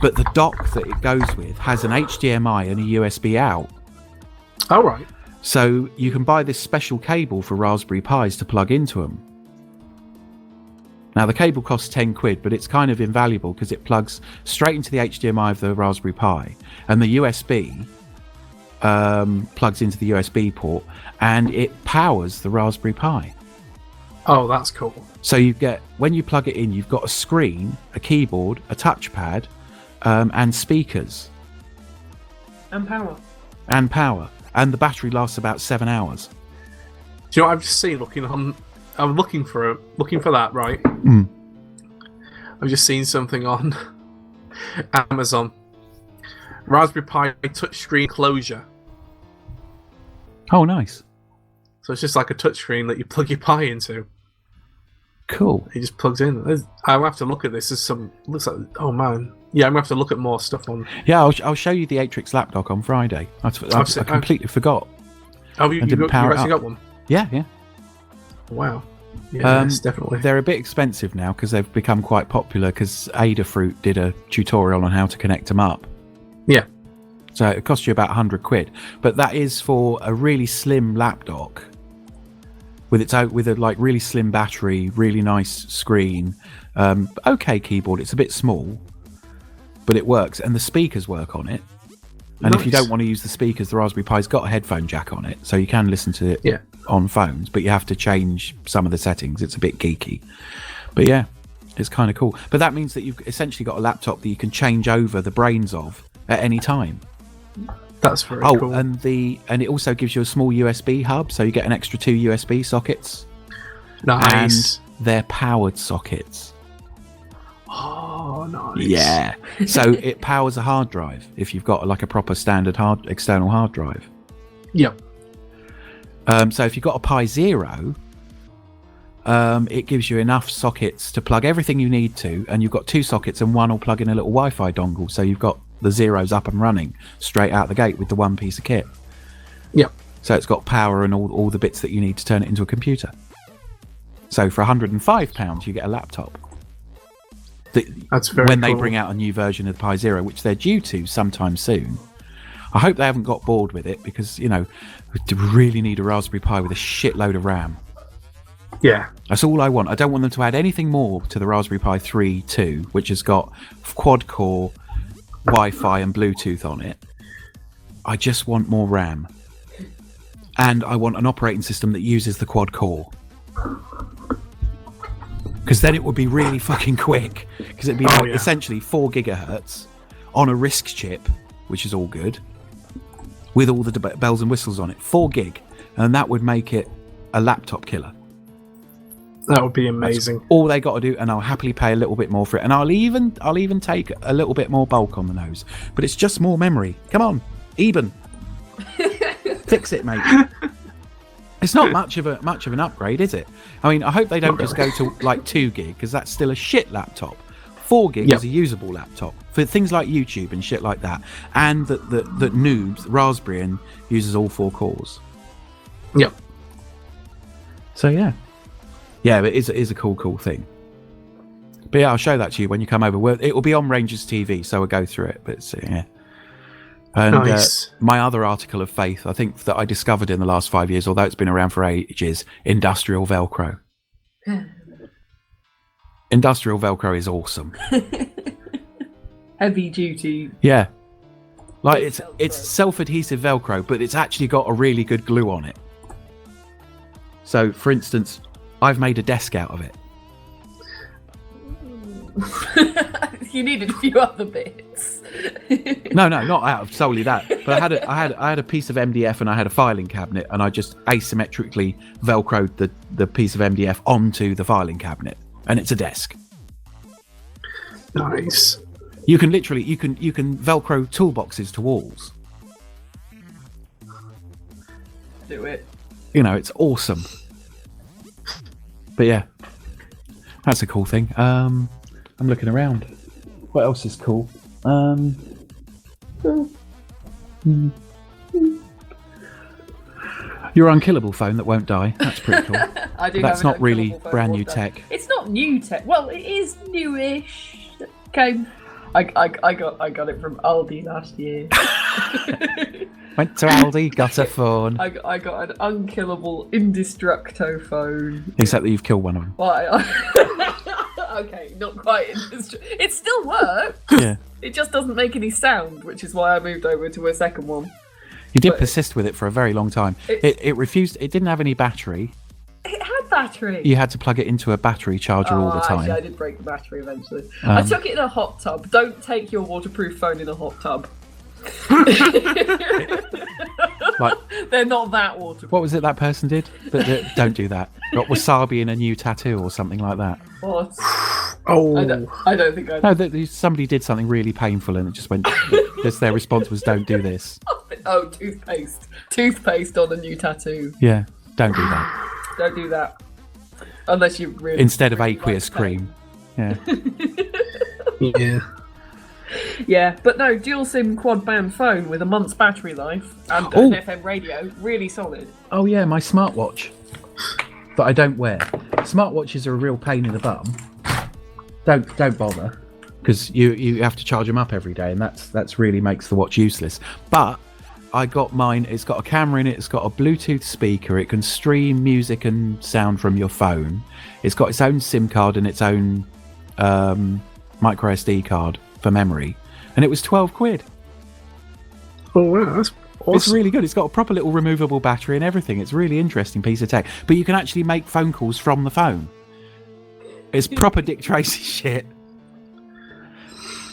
But the dock that it goes with has an HDMI and a USB out. All right. So you can buy this special cable for Raspberry Pis to plug into them. Now the cable costs 10 quid, but it's kind of invaluable because it plugs straight into the HDMI of the Raspberry Pi, and the USB plugs into the USB port, and it powers the Raspberry Pi. Oh, that's cool. So you get, when you plug it in, you've got a screen, a keyboard, a touchpad, and speakers. And power. And the battery lasts about 7 hours. Do you know what I've just seen I'm looking for that, right? I've just seen something on Amazon. Raspberry Pi touchscreen closure. Oh, nice. So it's just like a touchscreen that you plug your Pi into. Cool. It just plugs in. I'll have to look at this. Looks like, oh man. Yeah, I'm going to have to look at more stuff on. Yeah, I'll show you the Atrix laptop on Friday. I completely forgot. Oh, you actually got one? Yeah. Wow. Yeah, yes, definitely. They're a bit expensive now because they've become quite popular because Adafruit did a tutorial on how to connect them up. Yeah. So it costs you about £100. But that is for a really slim lap dock with a like really slim battery, really nice screen, okay keyboard. It's a bit small, but it works, and the speakers work on it. And if you don't want to use the speakers, the Raspberry Pi's got a headphone jack on it, so you can listen to it on phones, but you have to change some of the settings. It's a bit geeky. But yeah, it's kind of cool. But that means that you've essentially got a laptop that you can change over the brains of at any time. That's very cool. And it also gives you a small USB hub, so you get an extra 2 USB sockets. Nice. And they're powered sockets. Oh, nice. Yeah. So it powers a hard drive if you've got like a proper standard external hard drive. Yep. So if you've got a Pi Zero, it gives you enough sockets to plug everything you need to, and you've got 2 sockets and one will plug in a little Wi-Fi dongle, so you've got the Zeros up and running straight out the gate with the one piece of kit. Yep. So it's got power and all the bits that you need to turn it into a computer. So for £105, you get a laptop. That's very when they cool. bring out a new version of the Pi Zero, which they're due to sometime soon. I hope they haven't got bored with it because, we really need a Raspberry Pi with a shitload of RAM. Yeah. That's all I want. I don't want them to add anything more to the Raspberry Pi 3.2, which has got quad-core Wi-Fi and Bluetooth on it. I just want more RAM. And I want an operating system that uses the quad-core. Because then it would be really fucking quick. Because it'd be essentially 4 gigahertz on a RISC chip, which is all good, with all the bells and whistles on it. 4 gig. And that would make it a laptop killer. That would be amazing. That's all they got to do, and I'll happily pay a little bit more for it. And I'll even take a little bit more bulk on the nose. But it's just more memory. Come on, Eben. Fix it, mate. It's not much of an upgrade, is it? I mean, I hope they don't just go to like 2 gig, because that's still a shit laptop. 4 gig is a usable laptop for things like YouTube and shit like that. And that Noobs, Raspberry, uses all 4 cores. Yep. So yeah, but it is a cool thing. But yeah, I'll show that to you when you come over. It will be on Rangers TV, so we'll go through it. But yeah. And nice. My other article of faith, I think, that I discovered in the last 5 years, although it's been around for ages, industrial Velcro. Industrial Velcro is awesome. Heavy duty. Yeah. Like it's self-adhesive Velcro, but it's actually got a really good glue on it. So, for instance, I've made a desk out of it. You needed a few other bits. No, not out of solely that. But I had a piece of MDF and I had a filing cabinet, and I just asymmetrically Velcroed the piece of MDF onto the filing cabinet, and it's a desk. Nice. You can literally you can Velcro toolboxes to walls. Do it. It's awesome. But yeah, that's a cool thing. I'm looking around. What else is cool? Your unkillable phone that won't die. That's pretty cool. I do. That's have an not really unkillable phone brand that new won't die. tech. It's not new tech. Well, it is newish. Okay. I got it from Aldi last year. Went to Aldi, got a phone. I got an unkillable Indestructo phone. Except that you've killed one of them. Well, okay, not quite It still works. Yeah. It just doesn't make any sound, which is why I moved over to a second one. You did persist with it for a very long time. It refused. It didn't have any battery. It had battery. You had to plug it into a battery charger all the time. Actually, I did break the battery eventually. I took it in a hot tub. Don't take your waterproof phone in a hot tub. Like, They're not that waterproof. what was it that person did? But don't do that. Got wasabi in a new tattoo or something like that. What? Oh, I don't think I. No, somebody did something really painful and it just went. Their response was, "Don't do this." Oh, toothpaste on a new tattoo. Yeah, don't do that. Don't do that unless you really. Instead of really aqueous like pain. cream. Yeah. yeah. Yeah, but no, dual SIM quad band phone with a month's battery life and Oh. an FM radio, really solid. Oh yeah, my smartwatch that I don't wear. Smartwatches are a real pain in the bum. Don't bother, because you have to charge them up every day, and that's really makes the watch useless. But I got mine. It's got a camera in it. It's got a Bluetooth speaker. It can stream music and sound from your phone. It's got its own SIM card and its own micro SD card for memory, and it was £12. Oh wow, that's awesome. It's really good. It's got a proper little removable battery and everything. It's a really interesting piece of tech. But you can actually make phone calls from the phone. It's proper Dick Tracy shit.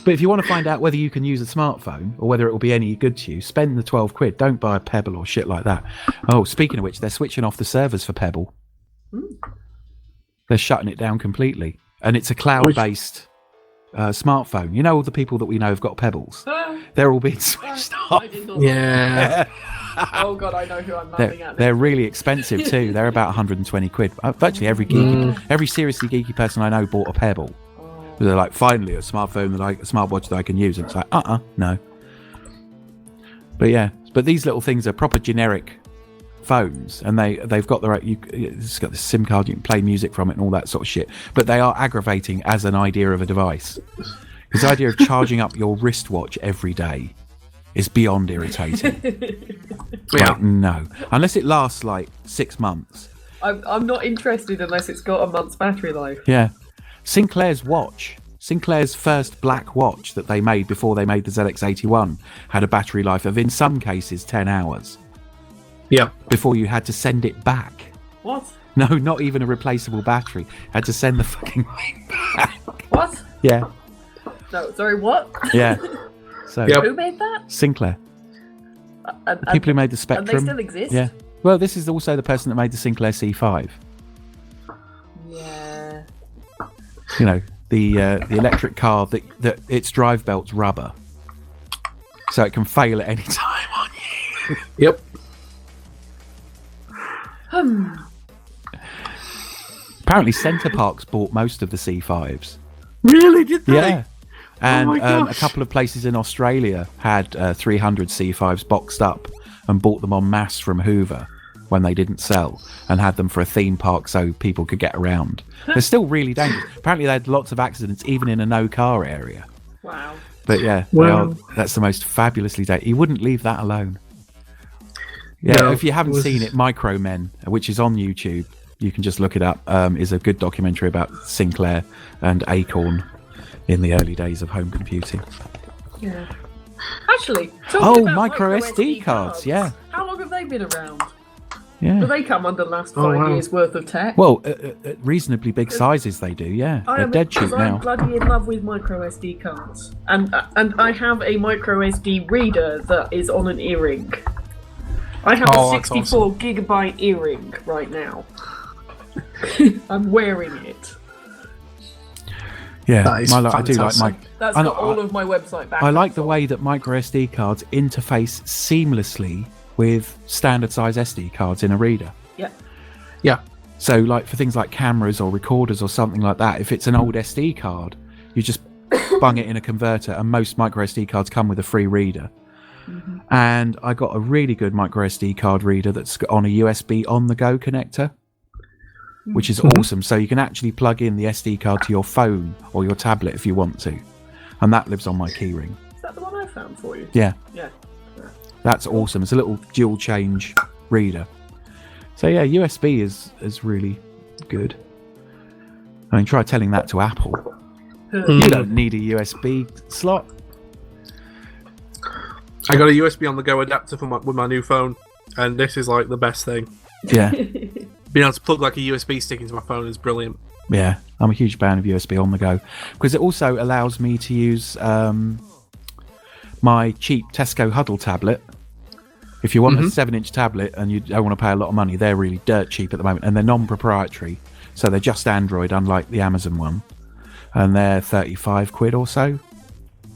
But if you want to find out whether you can use a smartphone or whether it will be any good to you, spend the £12. Don't buy a Pebble or shit like that. Oh, speaking of which, they're switching off the servers for Pebble. They're shutting it down completely. And it's a cloud-based smartphone. You know all the people that we know have got Pebbles? They're all being switched off. I did not Yeah. Oh god, I know who I'm laughing at. They're really expensive too. They're about 120 quid. Virtually every seriously geeky person I know bought a Pebble. They're like, finally a smartphone a smartwatch that I can use. And it's like, no. But yeah, but these little things are proper generic phones, and they've got the right. It's got the SIM card. You can play music from it and all that sort of shit. But they are aggravating as an idea of a device. Because the idea of charging up your wristwatch every day is beyond irritating. Yeah. Like, no, unless it lasts like 6 months. I'm not interested unless it's got a month's battery life. Yeah, Sinclair's first black watch that they made before they made the ZX81 had a battery life of, in some cases, 10 hours. Yeah. Before you had to send it back. What? No, not even a replaceable battery. Had to send the fucking thing back. What? Yeah, No, sorry, what? yeah. So Yep. Who made that? Sinclair, And, the people who made the and Spectrum. they still exist? Yeah. Well, this is also the person that made the Sinclair C5. Yeah. You know, the electric car that its drive belt's rubber, so it can fail at any time on you. Yep. Apparently, Centre Parks bought most of the C5s. Really? Did they? Yeah. And my a gosh. couple of places in Australia had 300 C5s boxed up and bought them en masse from Hoover when they didn't sell, and had them for a theme park so people could get around. They're still really dangerous. Apparently they had lots of accidents even in a no car area. Wow. But yeah, Wow. that's the most fabulously dangerous. You wouldn't leave that alone. Yeah, No, if you haven't it was- seen it, Micro Men, which is on YouTube, you can just look it up, is a good documentary about Sinclair and Acorn in the early days of home computing. Yeah. Actually, Oh, talking about micro SD cards, yeah. How long have they been around? Do Yeah. they come under the last Oh, 5 wow. years worth of tech? Well, at reasonably big sizes they do, yeah. I They're am, dead cheap because I'm now. bloody in love with micro SD cards, and I have a micro SD reader that is on an earring. I have Oh, a that's 64 gigabyte earring right now. I'm wearing it. Yeah, That is I do like fantastic. my. That's I got know- all of my website back. I like the way that micro SD cards interface seamlessly with standard size SD cards in a reader. Yeah. Yeah. So, like for things like cameras or recorders or something like that, if it's an old SD card, you just bung it in a converter, and most micro SD cards come with a free reader. Mm-hmm. And I got a really good micro SD card reader that's on a USB on-the-go connector, which is awesome. So you can actually plug in the SD card to your phone or your tablet if you want to, and that lives on my keyring. Is that the one I found for you? Yeah, Yeah. that's awesome. It's a little dual change reader. So yeah, USB is really good. I mean, try telling that to Apple. You don't need a USB slot. I got a USB on the go adapter for with my new phone, and this is like the best thing. Yeah, Being able to plug like a USB stick into my phone is brilliant. yeah. I'm a huge fan of USB on the go because it also allows me to use my cheap Tesco Huddle tablet. If you want a 7-inch tablet and you don't want to pay a lot of money, they're really dirt cheap at the moment, and they're non-proprietary, so they're just Android, unlike the Amazon one, and they're 35 quid or so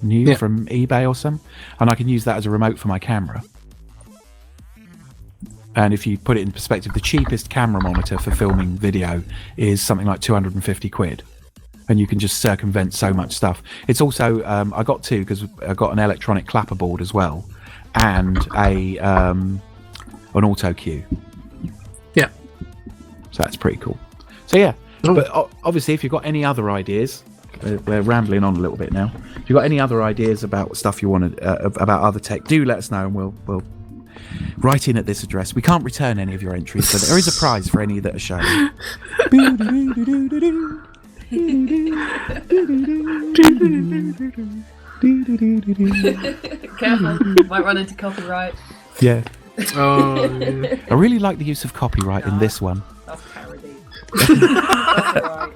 new from eBay or something, and I can use that as a remote for my camera. And if you put it in perspective, the cheapest camera monitor for filming video is something like 250 quid. And you can just circumvent so much stuff. It's also, I got two because I got an electronic clapper board as well, and an auto cue. Yeah. So that's pretty cool. So yeah, but obviously if you've got any other ideas, we're rambling on a little bit now. If you've got any other ideas about stuff you want to, about other tech, do let us know, and we'll write in at this address. We can't return any of your entries, but there is a prize for any that are shown. Careful, might run into copyright. Yeah. Oh, I really like the use of copyright in this one. That's parody. That's alright.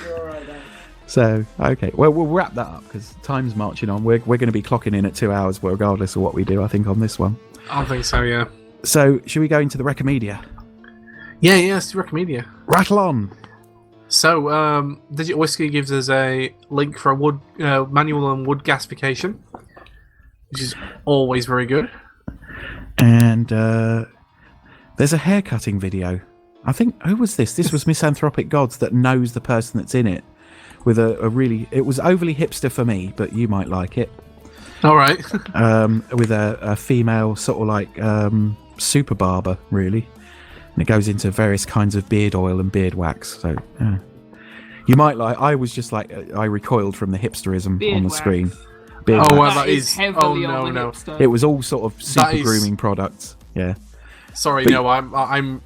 You're alright then. So, okay. Well, we'll wrap that up because time's marching on. We're going to be clocking in at 2 hours regardless of what we do, I think, on this one. I think so, yeah. So, should we go into the Recomedia? Yeah, it's the Recomedia. Rattle on! So, Digital Whiskey gives us a link for a wood manual and wood gasification, which is always very good. And there's a haircutting video. I think, who was this? This was Misanthropic Gods that knows the person that's in it. With a really... It was overly hipster for me, but you might like it. All right. With a female sort of like super barber, really. And it goes into various kinds of beard oil and beard wax. So you might like... I was just like... I recoiled from the hipsterism Beard on the wax. screen. Beard Oh, wax. well, That that is... Oh, heavily no, on the no. hipster. It was all sort of super is- grooming products. Yeah. Sorry, But- no, I'm...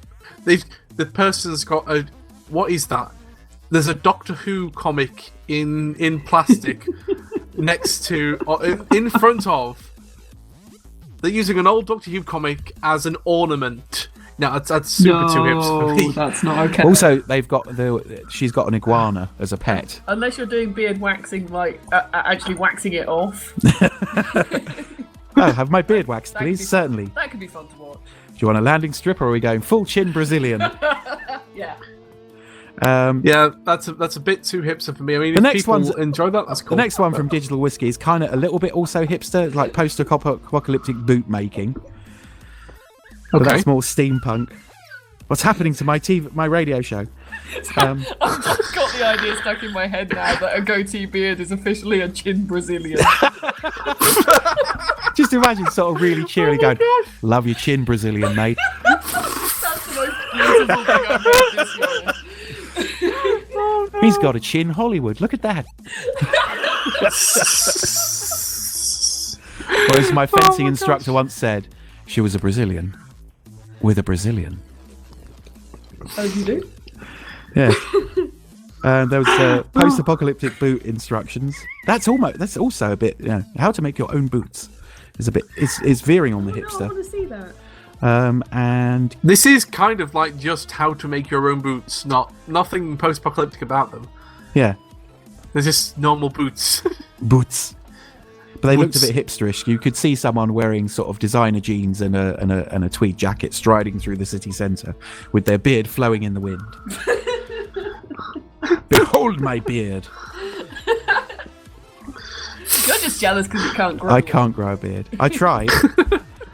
The person's got a... What is that? There's a Doctor Who comic in plastic next to... in front of... They're using an old Doctor Who comic as an ornament. No, that's super too hips for me. That's not okay. Also, they've got she's got an iguana as a pet. Unless you're doing beard waxing, like actually waxing it off. Oh, have my beard waxed, That could please. be- Certainly. That could be fun to watch. Do you want a landing strip, or are we going full chin Brazilian? Yeah. Yeah, that's a bit too hipster for me. I mean, The if next people one's- enjoy that, that's cool. The next one from Digital Whiskey is kind of a little bit also hipster, like post-apocalyptic boot making. But Okay. that's more steampunk. What's happening to my radio show? I've got the idea stuck in my head now that a goatee beard is officially a chin Brazilian. Just imagine sort of really cheerily going, "Love your chin, Brazilian, mate." That's the most beautiful thing I've heard this year. He's got a chin, Hollywood. Look at that. Or as my fencing instructor once said, she was a Brazilian with a Brazilian. Oh, you do? Yeah. And there was post-apocalyptic boot instructions. That's also a bit, how to make your own boots is a bit, it's veering on the I hipster. want to see that. And This is kind of like just how to make your own boots, nothing post-apocalyptic about them. yeah, They're just normal boots. boots. But they looked a Boots. bit hipsterish. You could see someone wearing sort of designer jeans and a tweed jacket striding through the city centre with their beard flowing in the wind. Behold my beard. You're just jealous because you can't grow I one. can't grow a beard. I tried,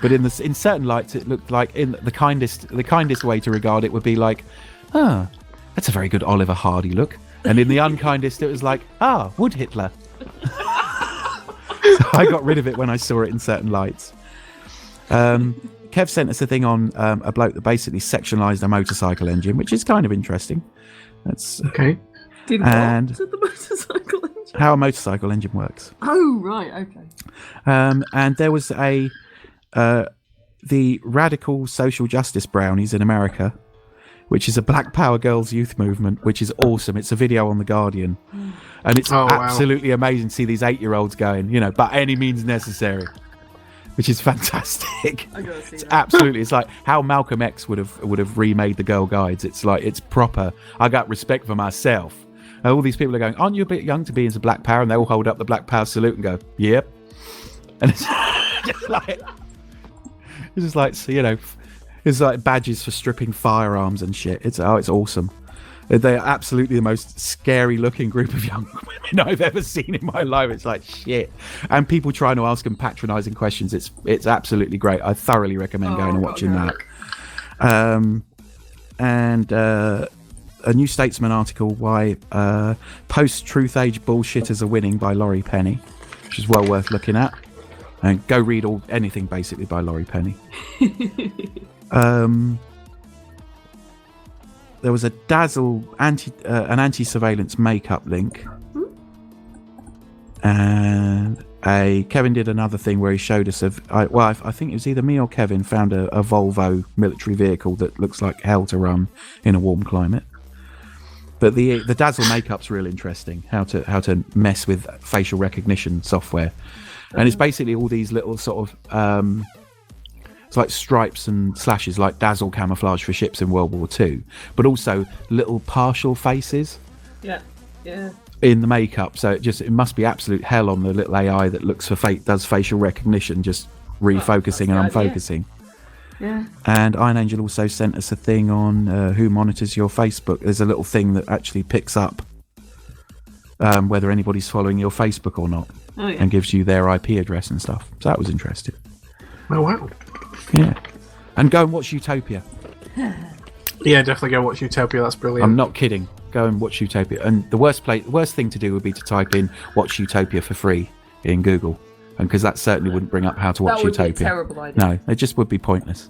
but in certain lights, it looked like in the kindest way to regard it would be like, that's a very good Oliver Hardy look, and in the unkindest, it was like, Wood Hitler. So I got rid of it when I saw it in certain lights. Kev sent us a thing on a bloke that basically sectionalised a motorcycle engine, which is kind of interesting. That's Okay. Did And- what to the motorcycle engine? how a motorcycle engine works. Oh, right, okay. And there was the Radical Social Justice Brownies in America, which is a Black Power Girls youth movement, which is awesome. It's a video on The Guardian. And it's Oh, wow. absolutely amazing to see these 8-year-olds going, by any means necessary, which is fantastic. I gotta see It's that. absolutely, it's like how Malcolm X would have remade the Girl Guides. It's like, it's proper. I got respect for myself. And all these people are going, aren't you a bit young to be into Black Power? And they all hold up the Black Power salute and go, yep. and it's just like so, you know, it's like badges for stripping firearms and shit. It's awesome. They're absolutely the most scary looking group of young women I've ever seen in my life. It's like shit, and people trying to ask them patronising questions. It's absolutely great. I thoroughly recommend going and watching that. And a New Statesman article, why post-truth age bullshitters are winning, by Laurie Penny, which is well worth looking at. And go read anything basically by Laurie Penny. There was a Dazzle an anti-surveillance makeup link, and Kevin did another thing where he showed us I think it was either me or Kevin found a Volvo military vehicle that looks like hell to run in a warm climate. But the Dazzle makeup's real interesting. How to mess with facial recognition software, and it's basically all these little sort of it's like stripes and slashes, like Dazzle camouflage for ships in World War II, but also little partial faces. Yeah. In the makeup, so it must be absolute hell on the little AI that looks for does facial recognition, just refocusing and unfocusing. Yeah. And Iron Angel also sent us a thing on who monitors your Facebook. There's a little thing that actually picks up whether anybody's following your Facebook or not, and gives you their IP address and stuff. So that was interesting. Oh wow. Yeah. And go and watch Utopia. Yeah, definitely go watch Utopia. That's brilliant. I'm not kidding. Go and watch Utopia. And the worst thing to do would be to type in "watch Utopia" for free in Google, and because that certainly wouldn't bring up how to watch Utopia. That would be a terrible idea. No, it just would be pointless.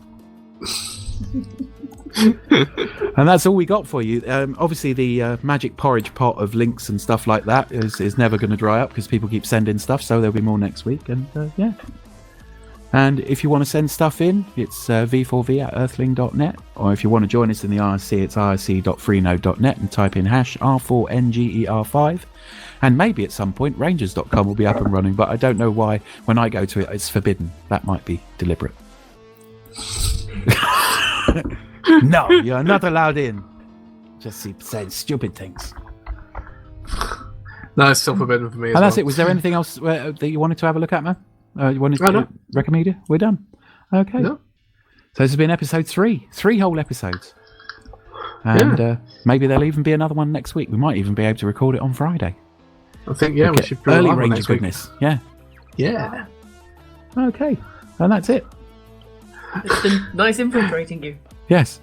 And that's all we got for you. Obviously, the magic porridge pot of links and stuff like that is never going to dry up because people keep sending stuff. So there'll be more next week. And yeah. And if you want to send stuff in, it's v4v@earthling.net. Or if you want to join us in the IRC, it's irc.freenode.net and type in #R4nger5. And maybe at some point, rangers.com will be up and running, but I don't know why when I go to it, it's forbidden. That might be deliberate. No, you're not allowed in. Just keep saying stupid things. No, it's still forbidden for me as well. And that's it. Was there anything else that you wanted to have a look at, man? You wanted to recommend it? We're done. Okay. No. So this has been episode 3. 3 whole episodes. And maybe there'll even be another one next week. We might even be able to record it on Friday. I think, we should do early Ranger goodness. Week. Yeah. Okay. And that's it. It's been nice infiltrating you. Yes.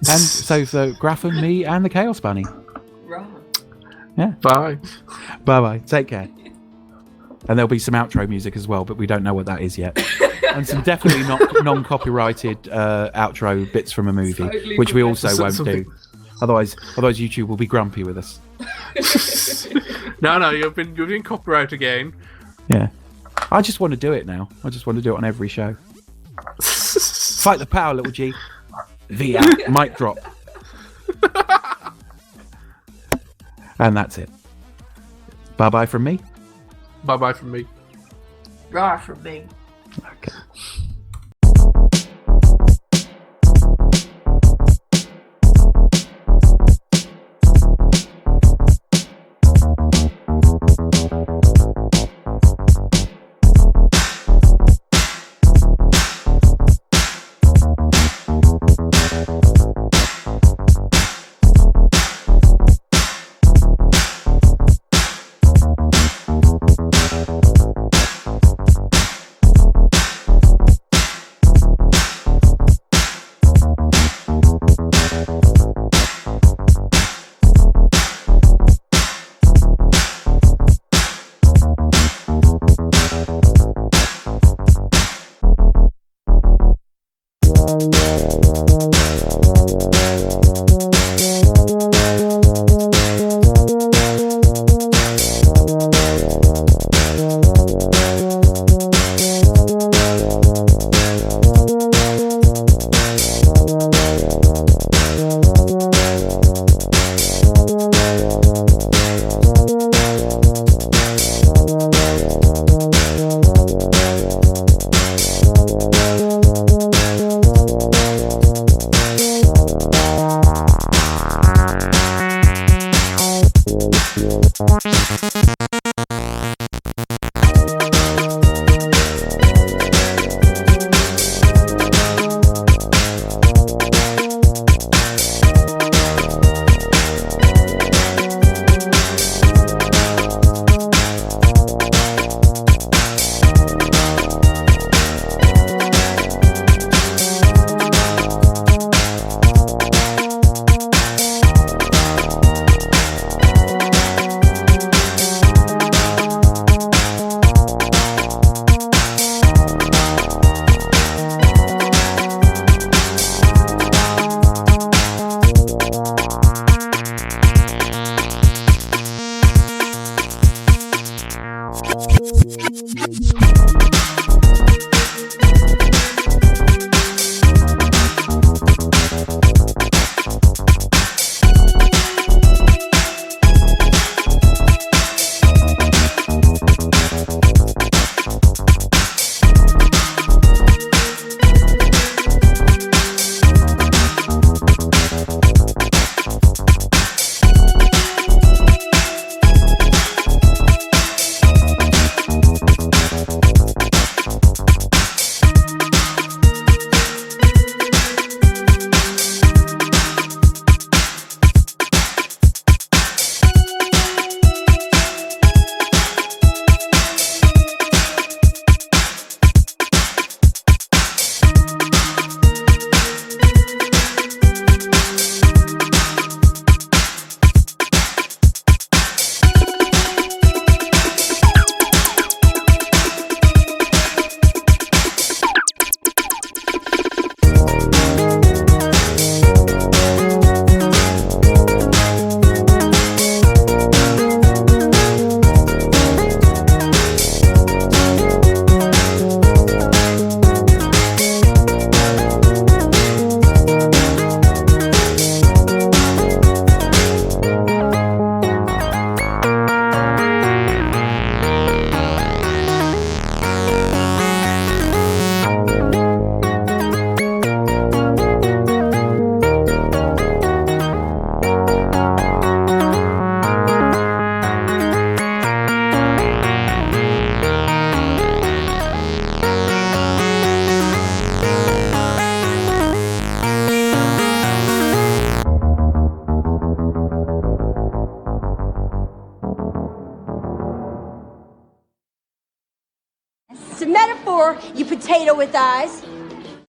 And so for Graafen, me, and the Chaos Bunny. Right. Yeah. Bye. Bye-bye. Take care. And there'll be some outro music as well, but we don't know what that is yet. And some definitely not non-copyrighted outro bits from a movie, totally, which we also won't do. Otherwise YouTube will be grumpy with us. No, you've been copyright again. Yeah. I just want to do it now. I just want to do it on every show. Fight the power, little G. The mic drop. And that's it. Bye-bye from me. Bye-bye from me. Rah from me. Okay. R4, you potato with eyes.